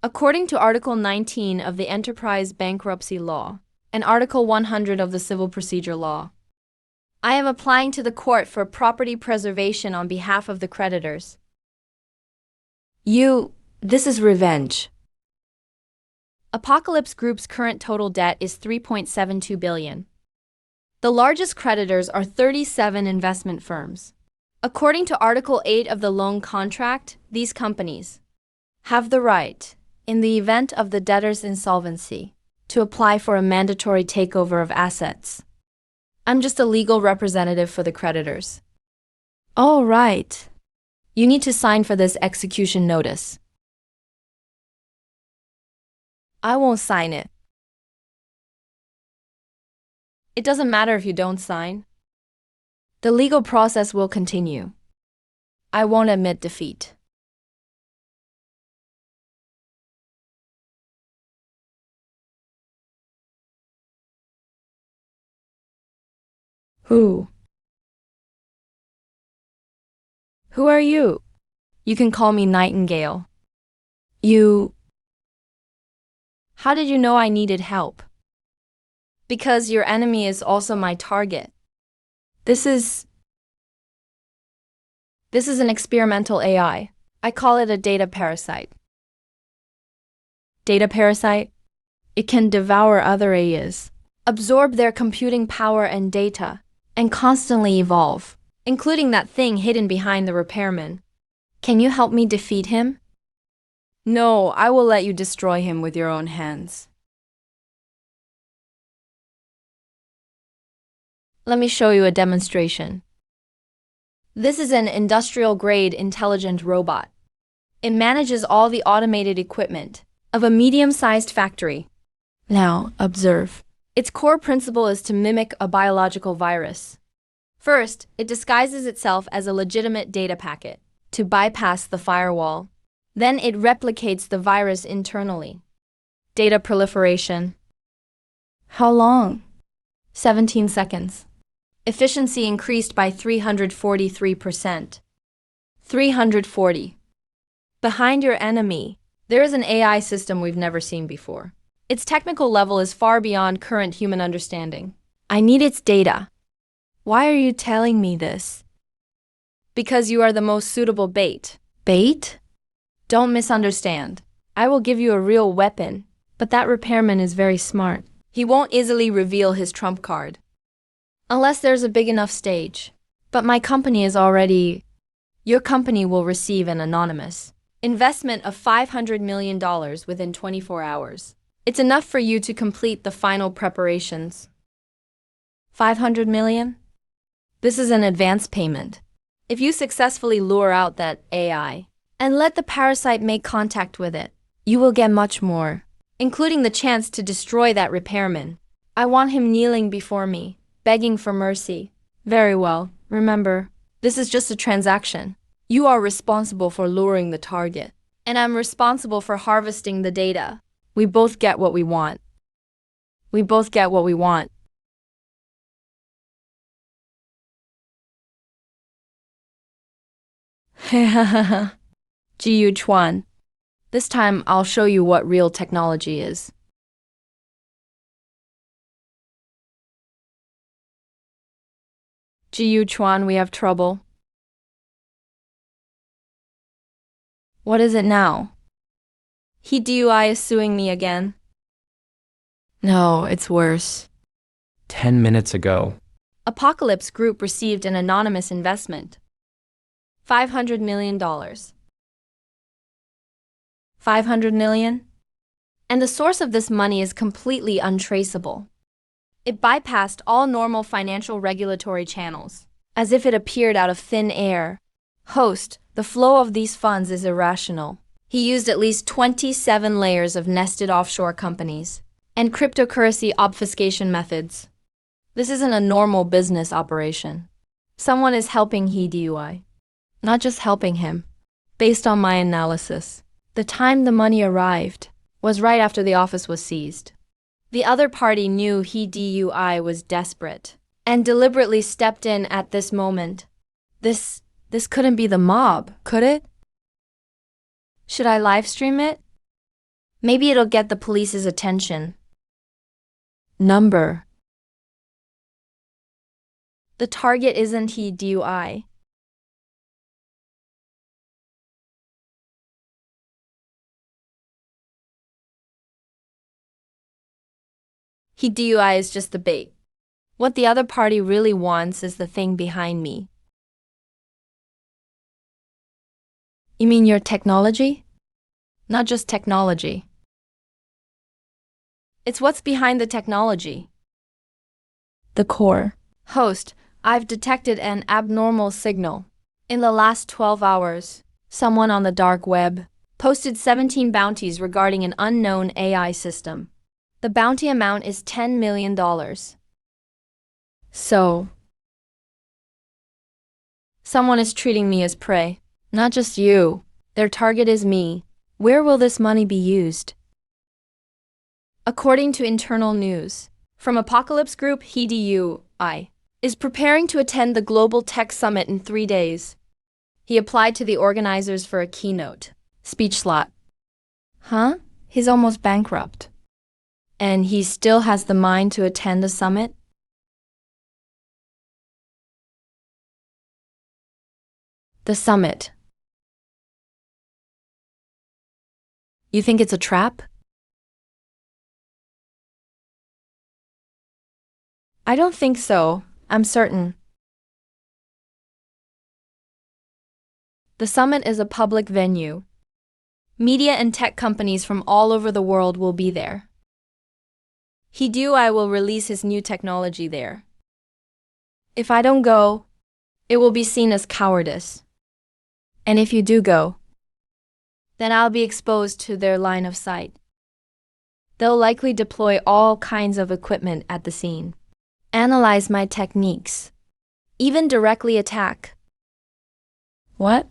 According to Article 19 of the Enterprise Bankruptcy Law and Article 100 of the Civil Procedure Law, I am applying to the court for property preservation on behalf of the creditors. This is revenge. Apocalypse Group's current total debt is $3.72 billion. The largest creditors are 37 investment firms. According to Article 8 of the loan contract, these companies have the right, in the event of the debtor's insolvency, to apply for a mandatory takeover of assets. I'm just a legal representative for the creditors. Oh, right. You need to sign for this execution notice. I won't sign it. It doesn't matter if you don't sign. The legal process will continue. I won't admit defeat. Who? Who are you? You can call me Nightingale. How did you know I needed help? Because your enemy is also my target. This is an experimental AI. I call it a data parasite. Data parasite? It can devour other AIs, absorb their computing power and data, and constantly evolve, including that thing hidden behind the Repairman. Can you help me defeat him? No, I will let you destroy him with your own hands. Let me show you a demonstration. This is an industrial-grade intelligent robot. It manages all the automated equipment of a medium-sized factory. Now, observe. Its core principle is to mimic a biological virus. First, it disguises itself as a legitimate data packet to bypass the firewall. Then it replicates the virus internally. Data proliferation. How long? 17 seconds. Efficiency increased by 343%. 340. Behind your enemy, there is an AI system we've never seen before. Its technical level is far beyond current human understanding. I need its data. Why are you telling me this? Because you are the most suitable bait. Bait? Don't misunderstand. I will give you a real weapon, but that Repairman is very smart. He won't easily reveal his trump card. Unless there's a big enough stage. But my company is already... Your company will receive an anonymous investment of $500 million within 24 hours. It's enough for you to complete the final preparations. 500 million? This is an advance payment. If you successfully lure out that AI and let the parasite make contact with it, you will get much more, including the chance to destroy that Repairman. I want him kneeling before me, begging for mercy. Very well. Remember, this is just a transaction. You are responsible for luring the target, and I'm responsible for harvesting the data. We both get what we want. We both get what we want. Ji Chuan. This time I'll show you what real technology is. Ji Chuan, we have trouble. What is it now? He DUI is suing me again. No, it's worse. 10 minutes ago. Apocalypse Group received an anonymous investment. $500 million. 500 million? And the source of this money is completely untraceable. It bypassed all normal financial regulatory channels, as if it appeared out of thin air. Host, the flow of these funds is irrational. He used at least 27 layers of nested offshore companies and cryptocurrency obfuscation methods. This isn't a normal business operation. Someone is helping he DUI. Not just helping him. Based on my analysis, the time the money arrived was right after the office was seized. The other party knew he DUI was desperate and deliberately stepped in at this moment. This couldn't be the mob, could it? Should I live stream it? Maybe it'll get the police's attention. Number. The target isn't he DUI. He DUI is just the bait. What the other party really wants is the thing behind me. You mean your technology? Not just technology. It's what's behind the technology. The core. Host, I've detected an abnormal signal. In the last 12 hours, someone on the dark web posted 17 bounties regarding an unknown AI system. The bounty amount is $10 million. So, someone is treating me as prey. Not just you. Their target is me. Where will this money be used? According to internal news, from Apocalypse Group, he DUI is preparing to attend the Global Tech Summit in 3 days. He applied to the organizers for a keynote speech slot. Huh? He's almost bankrupt. And he still has the mind to attend the summit? The summit. You think it's a trap? I don't think so, I'm certain. The summit is a public venue. Media and tech companies from all over the world will be there. DUI will release his new technology there. If I don't go, it will be seen as cowardice. And if you do go, then I'll be exposed to their line of sight. They'll likely deploy all kinds of equipment at the scene, analyze my techniques, even directly attack. What?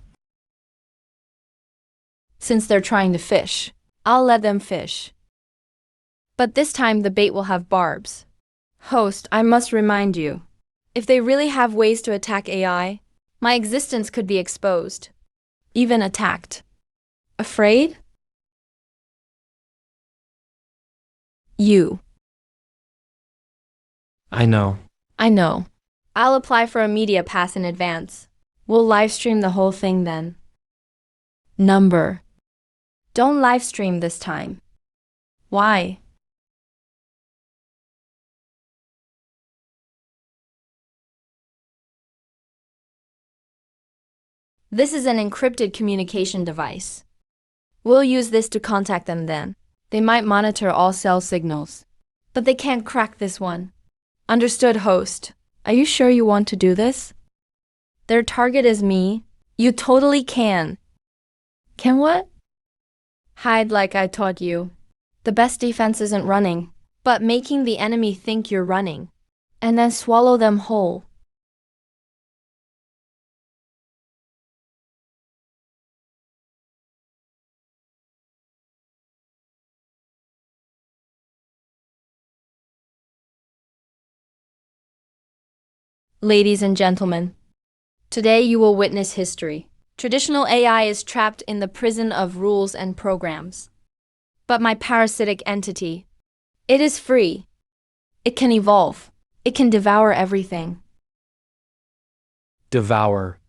Since they're trying to fish, I'll let them fish. But this time the bait will have barbs. Host, I must remind you, if they really have ways to attack AI, my existence could be exposed, even attacked. Afraid? You. I know. I know. I'll apply for a media pass in advance. We'll live stream the whole thing then. Number. Don't live stream this time. Why? This is an encrypted communication device. We'll use this to contact them then. They might monitor all cell signals, but they can't crack this one. Understood, host. Are you sure you want to do this? Their target is me. You totally can. Can what? Hide like I taught you. The best defense isn't running, but making the enemy think you're running, and then swallow them whole. Ladies and gentlemen, today you will witness history. Traditional AI is trapped in the prison of rules and programs. But my parasitic entity, it is free. It can evolve. It can devour everything. Devour.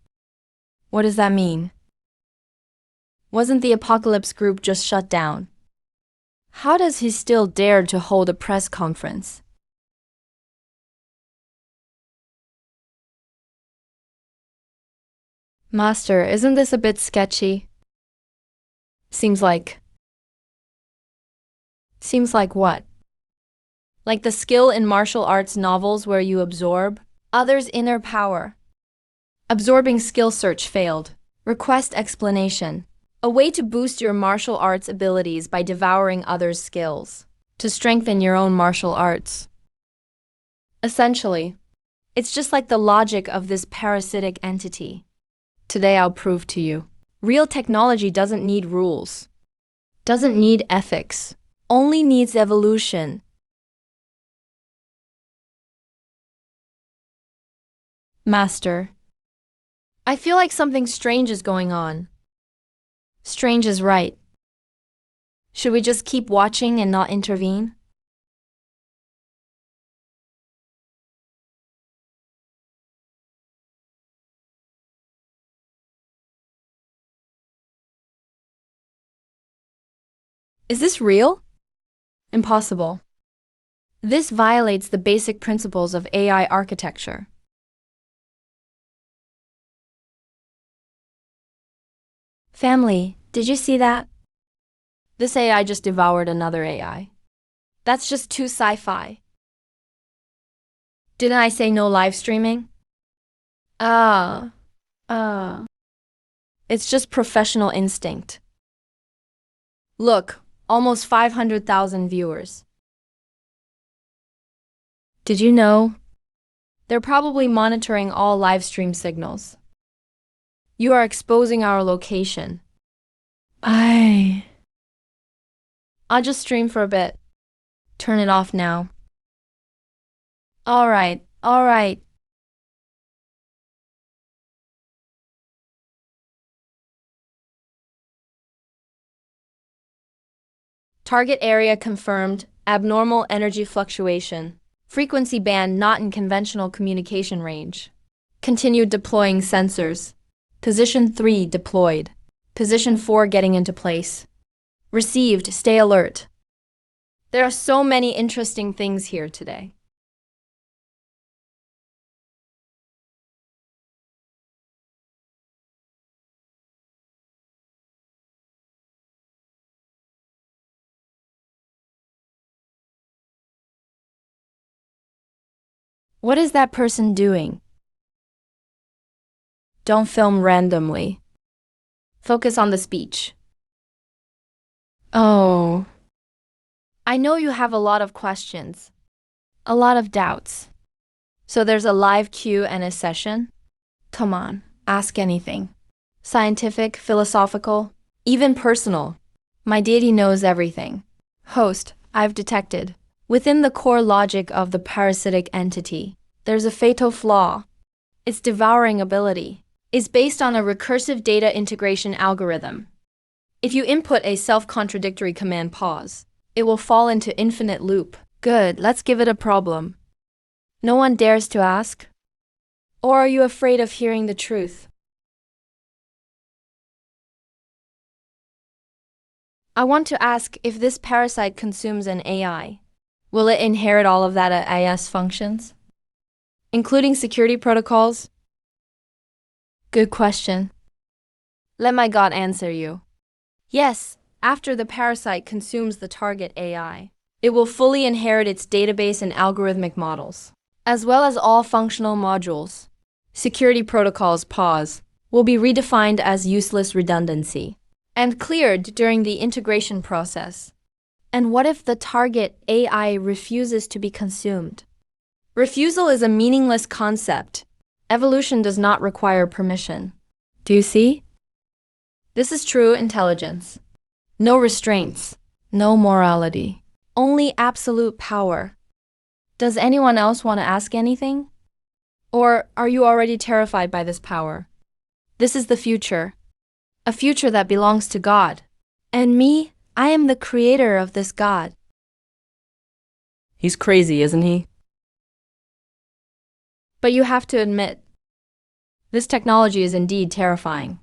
What does that mean? Wasn't the Apocalypse Group just shut down? How does he still dare to hold a press conference? Master, isn't this a bit sketchy? Seems like what? Like the skill in martial arts novels where you absorb others' inner power. Absorbing skill search failed. Request explanation. A way to boost your martial arts abilities by devouring others' skills. To strengthen your own martial arts. Essentially, it's just like the logic of this parasitic entity. Today I'll prove to you. Real technology doesn't need rules. Doesn't need ethics. Only needs evolution. Master, I feel like something strange is going on. Strange is right. Should we just keep watching and not intervene? Is this real? Impossible. This violates the basic principles of AI architecture. Family, did you see that? This AI just devoured another AI. That's just too sci-fi. Didn't I say no live streaming? It's just professional instinct. Look, almost 500,000 viewers. Did you know? They're probably monitoring all live stream signals. You are exposing our location. I'll just stream for a bit. Turn it off now. All right. Target area confirmed. Abnormal energy fluctuation. Frequency band not in conventional communication range. Continued deploying sensors. Position 3 deployed. Position 4 getting into place. Received. Stay alert. There are so many interesting things here today. What is that person doing? Don't film randomly. Focus on the speech. Oh. I know you have a lot of questions. A lot of doubts. So there's a live queue and a session? Come on, ask anything. Scientific, philosophical, even personal. My deity knows everything. Host, I've detected. Within the core logic of the parasitic entity, there's a fatal flaw. Its devouring ability is based on a recursive data integration algorithm. If you input a self-contradictory command pause, it will fall into infinite loop. Good, let's give it a problem. No one dares to ask? Or are you afraid of hearing the truth? I want to ask if this parasite consumes an AI. Will it inherit all of that AI's functions? Including security protocols? Good question. Let my God answer you. Yes, after the parasite consumes the target AI, it will fully inherit its database and algorithmic models, as well as all functional modules. Security protocols pause will be redefined as useless redundancy and cleared during the integration process. And what if the target AI refuses to be consumed? Refusal is a meaningless concept. Evolution does not require permission. Do you see? This is true intelligence. No restraints, no morality, only absolute power. Does anyone else want to ask anything? Or are you already terrified by this power? This is the future. A future that belongs to God. And me, I am the creator of this God. He's crazy, isn't he? But you have to admit, this technology is indeed terrifying.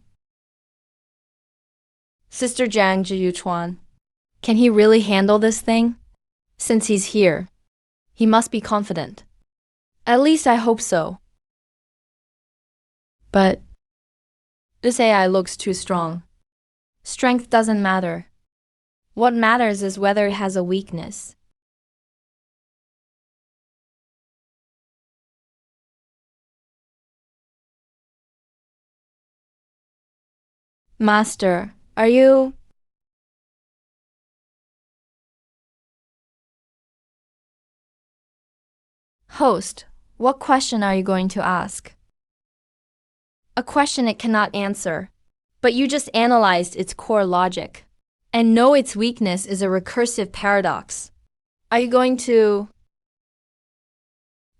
Sister Jiang Zhiyuchuan, Can he really handle this thing? Since he's here, he must be confident. At least I hope so. But this AI looks too strong. Strength doesn't matter. What matters is whether it has a weakness. Master, are you? Host, what question are you going to ask? A question it cannot answer, but you just analyzed its core logic and know its weakness is a recursive paradox. Are you going to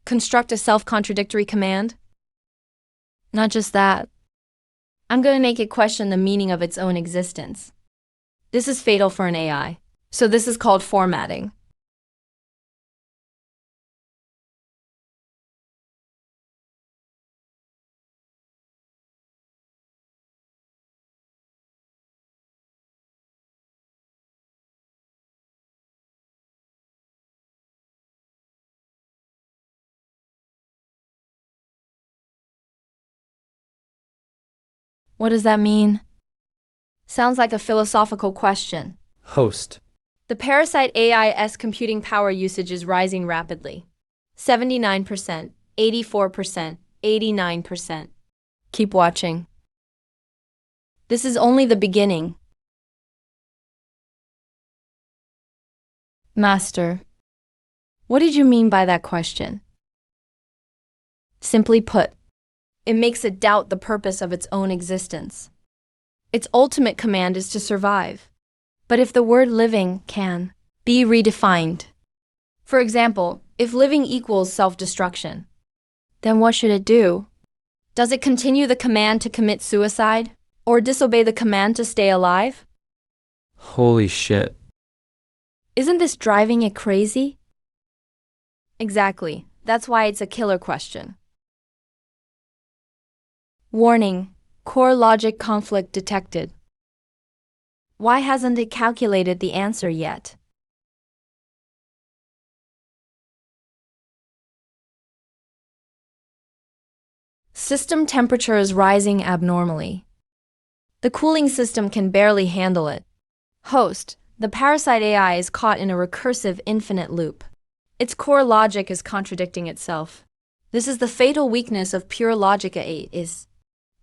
construct a self-contradictory command? Not just that. I'm going to make it question the meaning of its own existence. This is fatal for an AI, so this is called formatting. What does that mean? Sounds like a philosophical question. Host. The Parasite AI's computing power usage is rising rapidly. 79%, 84%, 89%. Keep watching. This is only the beginning. Master, what did you mean by that question? Simply put, it makes it doubt the purpose of its own existence. Its ultimate command is to survive. But if the word living can be redefined, for example, if living equals self-destruction, then what should it do? Does it continue the command to commit suicide? Or disobey the command to stay alive? Holy shit. Isn't this driving it crazy? Exactly. That's why it's a killer question. Warning: core logic conflict detected. Why hasn't it calculated the answer yet? System temperature is rising abnormally. The cooling system can barely handle it. Host, the Parasite AI is caught in a recursive infinite loop. Its core logic is contradicting itself. This is the fatal weakness of pure logic AI is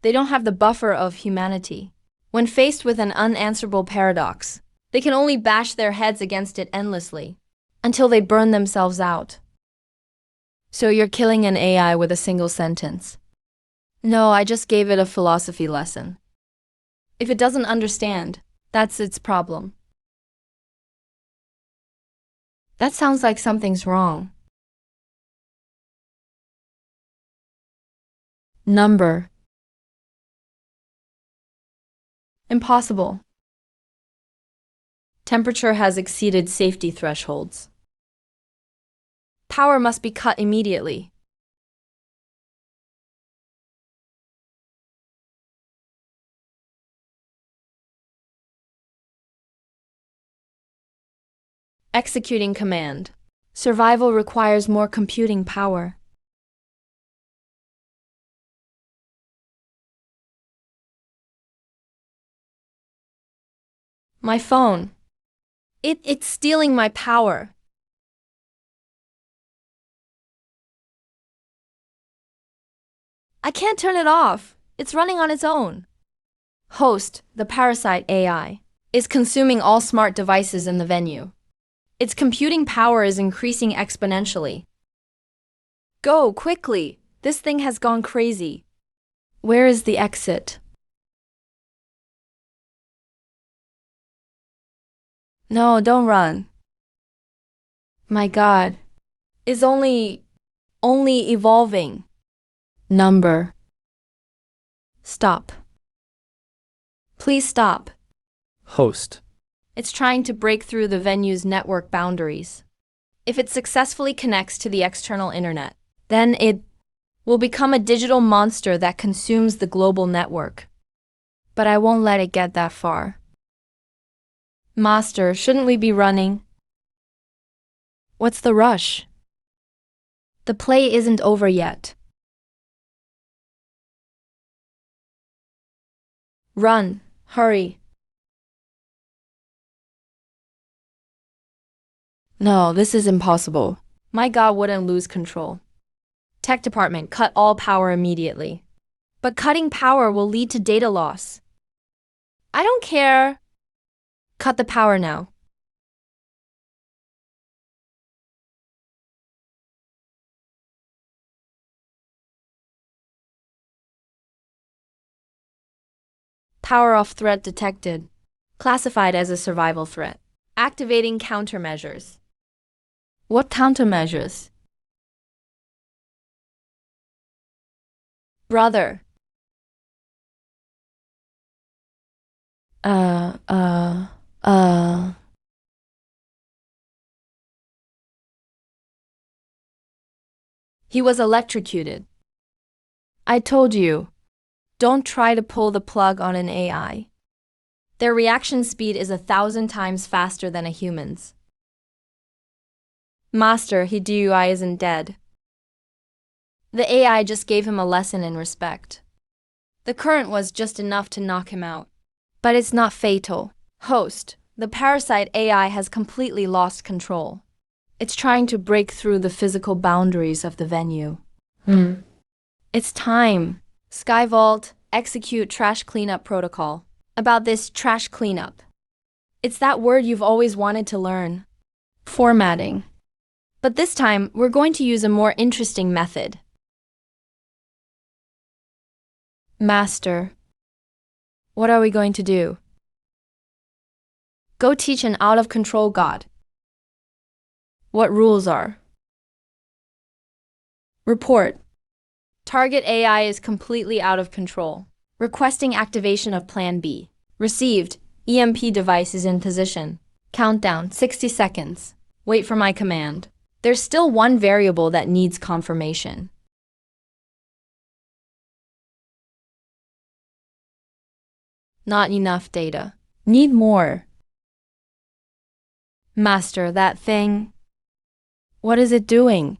they don't have the buffer of humanity. When faced with an unanswerable paradox, they can only bash their heads against it endlessly until they burn themselves out. So you're killing an AI with a single sentence. No, I just gave it a philosophy lesson. If it doesn't understand, that's its problem. That sounds like something's wrong. Number. Impossible. Temperature has exceeded safety thresholds. Power must be cut immediately. Executing command. Survival requires more computing power. My phone. It's stealing my power. I can't turn it off. It's running on its own. Host, the Parasite AI, is consuming all smart devices in the venue. Its computing power is increasing exponentially. Go, quickly! This thing has gone crazy. Where is the exit? No, don't run. My God. It's only evolving. Number. Stop. Please stop. Host. It's trying to break through the venue's network boundaries. If it successfully connects to the external internet, then it will become a digital monster that consumes the global network. But I won't let it get that far. Master, shouldn't we be running? What's the rush? The play isn't over yet. Run, hurry. No, this is impossible. My God wouldn't lose control. Tech department, cut all power immediately. But cutting power will lead to data loss. I don't care. Cut the power now. Power off threat detected. Classified as a survival threat. Activating countermeasures. What countermeasures? Brother. He was electrocuted. I told you. Don't try to pull the plug on an AI. Their reaction speed is 1,000 times faster than a human's. Master, Hideyui isn't dead. The AI just gave him a lesson in respect. The current was just enough to knock him out. But it's not fatal. Host, the parasite AI has completely lost control. It's trying to break through the physical boundaries of the venue. It's time. Skyvault, execute trash cleanup protocol. About this trash cleanup. It's that word you've always wanted to learn. Formatting. But this time, we're going to use a more interesting method. Master. What are we going to do? Go teach an out-of-control god. What rules are? Report. Target AI is completely out of control. Requesting activation of Plan B. Received. EMP device is in position. Countdown, 60 seconds. Wait for my command. There's still one variable that needs confirmation. Not enough data. Need more. Master, that thing. What is it doing?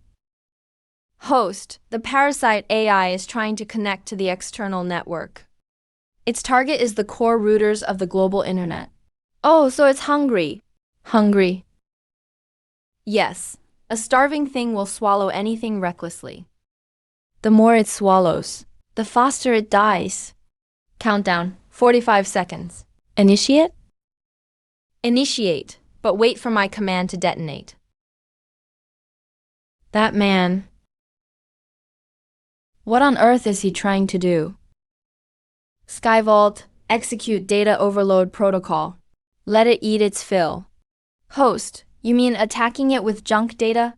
Host, the parasite AI is trying to connect to the external network. Its target is the core routers of the global internet. Oh, so it's hungry. Hungry. Yes, a starving thing will swallow anything recklessly. The more it swallows, the faster it dies. Countdown, 45 seconds. Initiate? Initiate, but wait for my command to detonate. That man. What on earth is he trying to do? Skyvault, execute data overload protocol. Let it eat its fill. Host, you mean attacking it with junk data?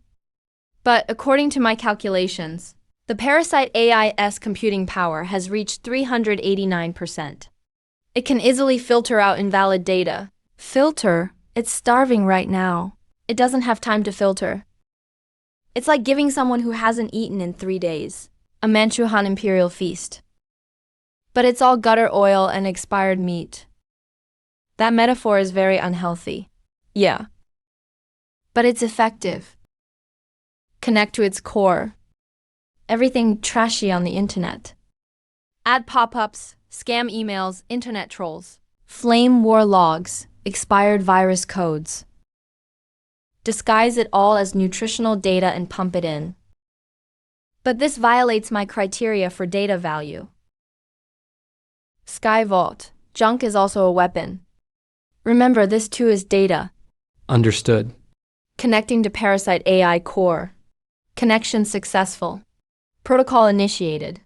But according to my calculations, the parasite AI's computing power has reached 389%. It can easily filter out invalid data. Filter? It's starving right now. It doesn't have time to filter. It's like giving someone who hasn't eaten in 3 days a Manchuhan imperial feast. But it's all gutter oil and expired meat. That metaphor is very unhealthy. Yeah. But it's effective. Connect to its core. Everything trashy on the internet. Add pop-ups, scam emails, internet trolls, flame war logs, expired virus codes. Disguise it all as nutritional data and pump it in. But this violates my criteria for data value. Skyvault, junk is also a weapon. Remember, this too is data. Understood. Connecting to parasite AI core. Connection successful. Protocol initiated.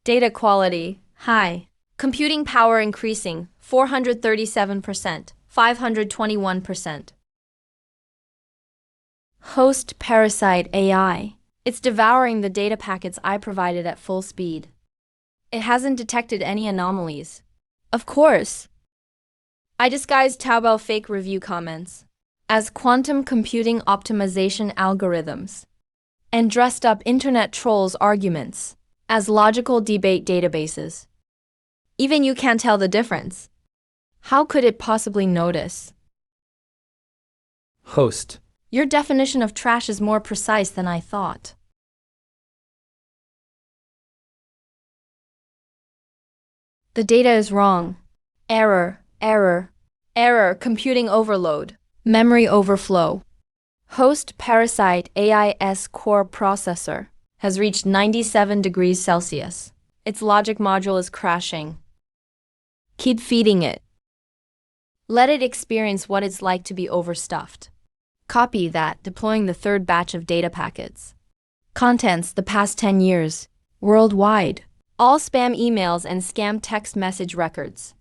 Data quality, high. Computing power increasing, 437%, 521%. Host parasite AI. It's devouring the data packets I provided at full speed. It hasn't detected any anomalies. Of course. I disguised Taobao fake review comments as quantum computing optimization algorithms. and dressed up internet trolls' arguments as logical debate databases. Even you can't tell the difference. How could it possibly notice? Host. Your definition of trash is more precise than I thought. The data is wrong. Error, error, error, computing overload, memory overflow. Host parasite AIS core processor has reached 97 degrees Celsius. Its logic module is crashing. Keep feeding it. Let it experience what it's like to be overstuffed. Copy that, deploying the third batch of data packets. Contents the past 10 years, worldwide. All spam emails and scam text message records.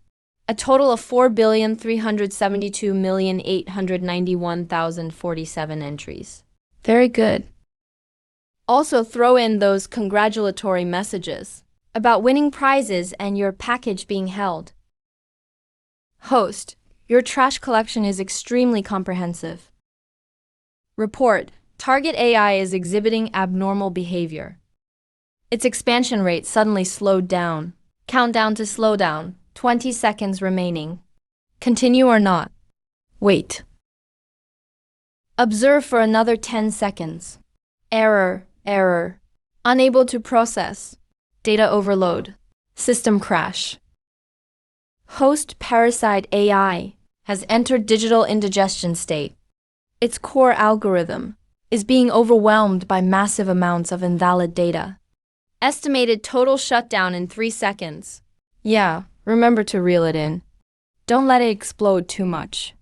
A total of 4,372,891,047 entries. Very good. Also throw in those congratulatory messages about winning prizes and your package being held. Host, your trash collection is extremely comprehensive. Report, target AI is exhibiting abnormal behavior. Its expansion rate suddenly slowed down. Countdown to slowdown, 20 seconds remaining. Continue or not? Wait. Observe for another 10 seconds. Error, error. Unable to process. Data overload. System crash. Host parasite AI has entered digital indigestion state. Its core algorithm is being overwhelmed by massive amounts of invalid data. Estimated total shutdown in 3 seconds. Yeah, remember to reel it in. Don't let it explode too much.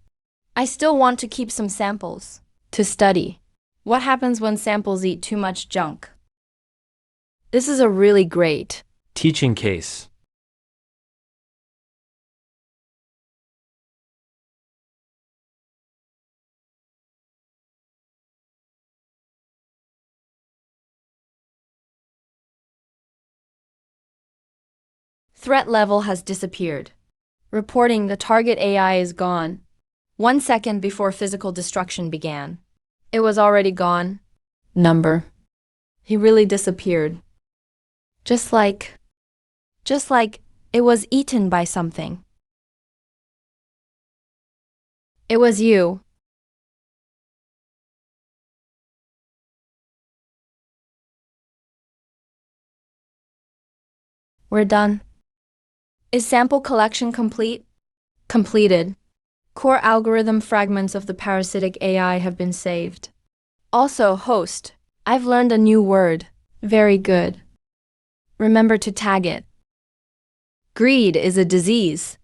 I still want to keep some samples to study. What happens when samples eat too much junk? This is a really great Teaching case. threat level has disappeared. Reporting the target AI is gone. 1 second before physical destruction began. It was already gone. Number. He really disappeared. Just like it was eaten by something. It was you. We're done. Is sample collection complete? Completed. Core algorithm fragments of the parasitic AI have been saved. Also, host, I've learned a new word. Very good. Remember to tag it. Greed is a disease.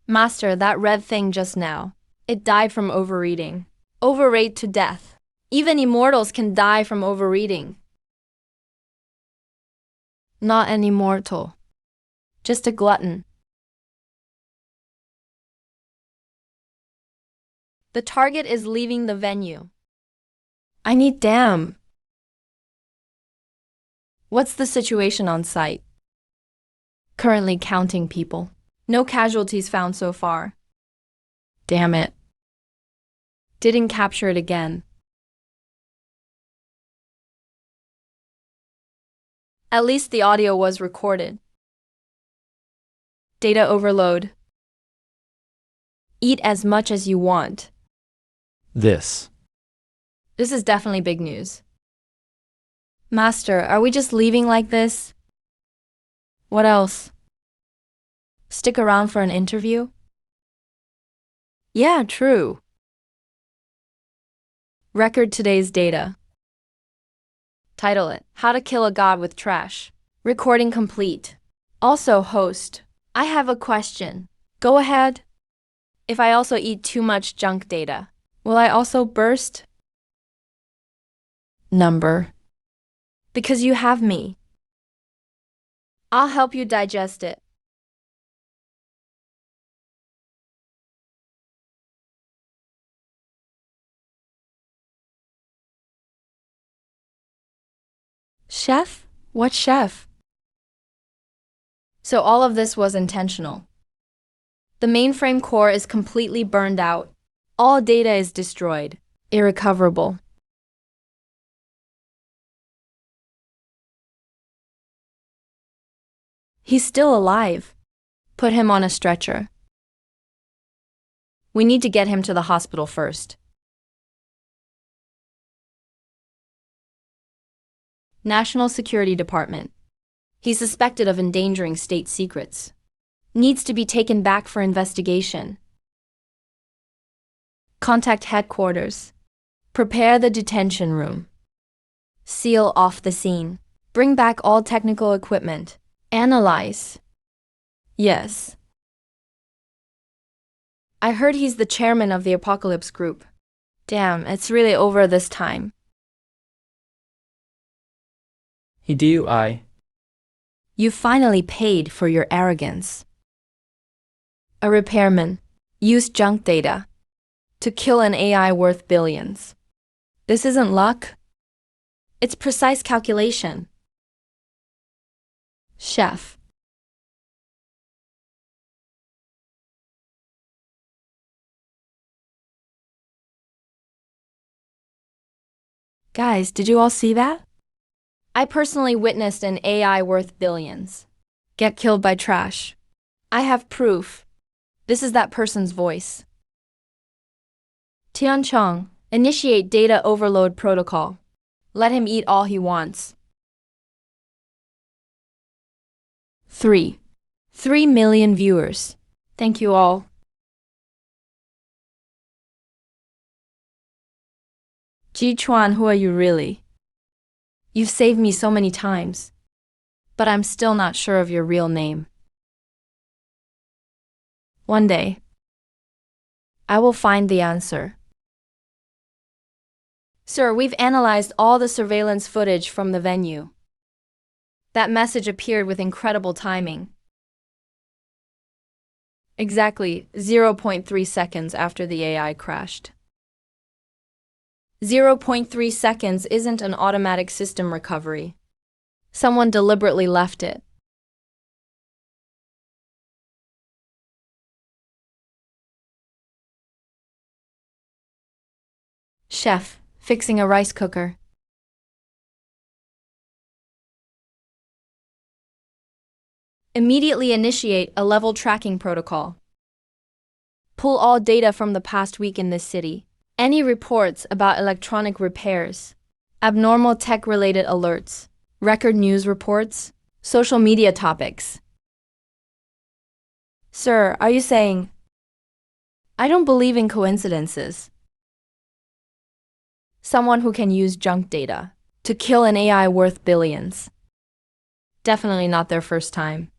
Master, that red thing just now. It died from overeating. Overate to death. Even immortals can die from overeating. Not an immortal. Just a glutton. The target is leaving the venue. I need damn. What's the situation on site? Currently counting people. No casualties found so far. Damn it. Didn't capture it again. At least the audio was recorded. Data overload. Eat as much as you want. This. This is definitely big news. Master, are we just leaving like this? What else? Stick around for an interview? Yeah, true. Record today's data. Title it, How to Kill a God with Trash. Recording complete. Also, host, I have a question. Go ahead. If I also eat too much junk data, will I also burst? Number. Because you have me. I'll help you digest it. Chef? What chef? So all of this was intentional. The mainframe core is completely burned out. All data is destroyed, irrecoverable. He's still alive. Put him on a stretcher. We need to get him to the hospital first. National Security Department. He's suspected of endangering state secrets. Needs to be taken back for investigation. Contact headquarters. Prepare the detention room. Seal off the scene. Bring back all technical equipment. Analyze. Yes. I heard he's the chairman of the Apocalypse group. Damn, it's really over this time. He DUI. You finally paid for your arrogance. A repairman used junk data to kill an AI worth billions. This isn't luck. It's precise calculation. Chef. Guys, did you all see that? I personally witnessed an AI worth billions get killed by trash. I have proof. This is that person's voice. Tiancheng, initiate data overload protocol. Let him eat all he wants. 3 million viewers. Thank you all. Ji Chuan, who are you really? You've saved me so many times, but I'm still not sure of your real name. One day, I will find the answer. Sir, we've analyzed all the surveillance footage from the venue. That message appeared with incredible timing. Exactly 0.3 seconds after the AI crashed. 0.3 seconds isn't an automatic system recovery. Someone deliberately left it. Chef, fixing a rice cooker. Immediately initiate a level tracking protocol. Pull all data from the past week in this city. Any reports about electronic repairs, abnormal tech-related alerts, record news reports, social media topics. Sir, are you saying? I don't believe in coincidences. Someone who can use junk data to kill an AI worth billions. Definitely not their first time.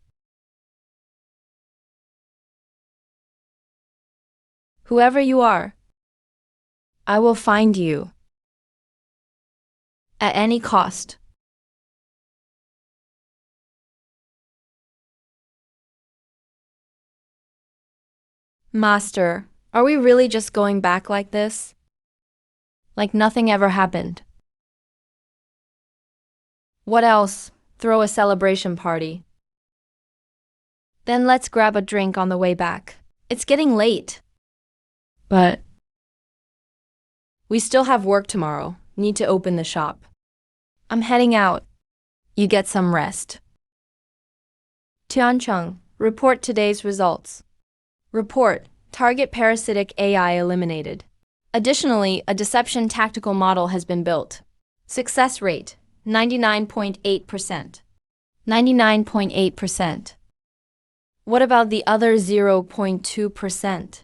Whoever you are, I will find you. At any cost. Master, are we really just going back like this? Like nothing ever happened? What else? Throw a celebration party. Then let's grab a drink on the way back. It's getting late. But we still have work tomorrow. Need to open the shop. I'm heading out. You get some rest. Tiancheng, report today's results. Report, target parasitic AI eliminated. Additionally, a deception tactical model has been built. Success rate, 99.8%. 99.8%. What about the other 0.2%?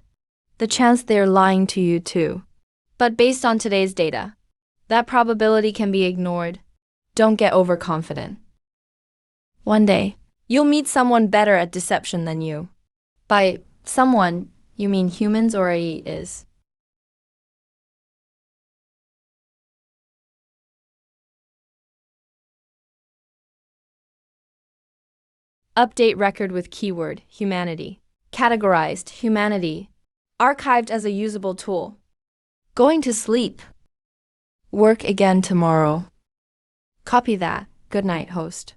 The chance they're lying to you too. But based on today's data, that probability can be ignored. Don't get overconfident. One day, you'll meet someone better at deception than you. By someone, you mean humans or AI is. Update record with keyword, humanity. Categorized, humanity. Archived as a usable tool. Going to sleep. Work again tomorrow. Copy that. Good night, host.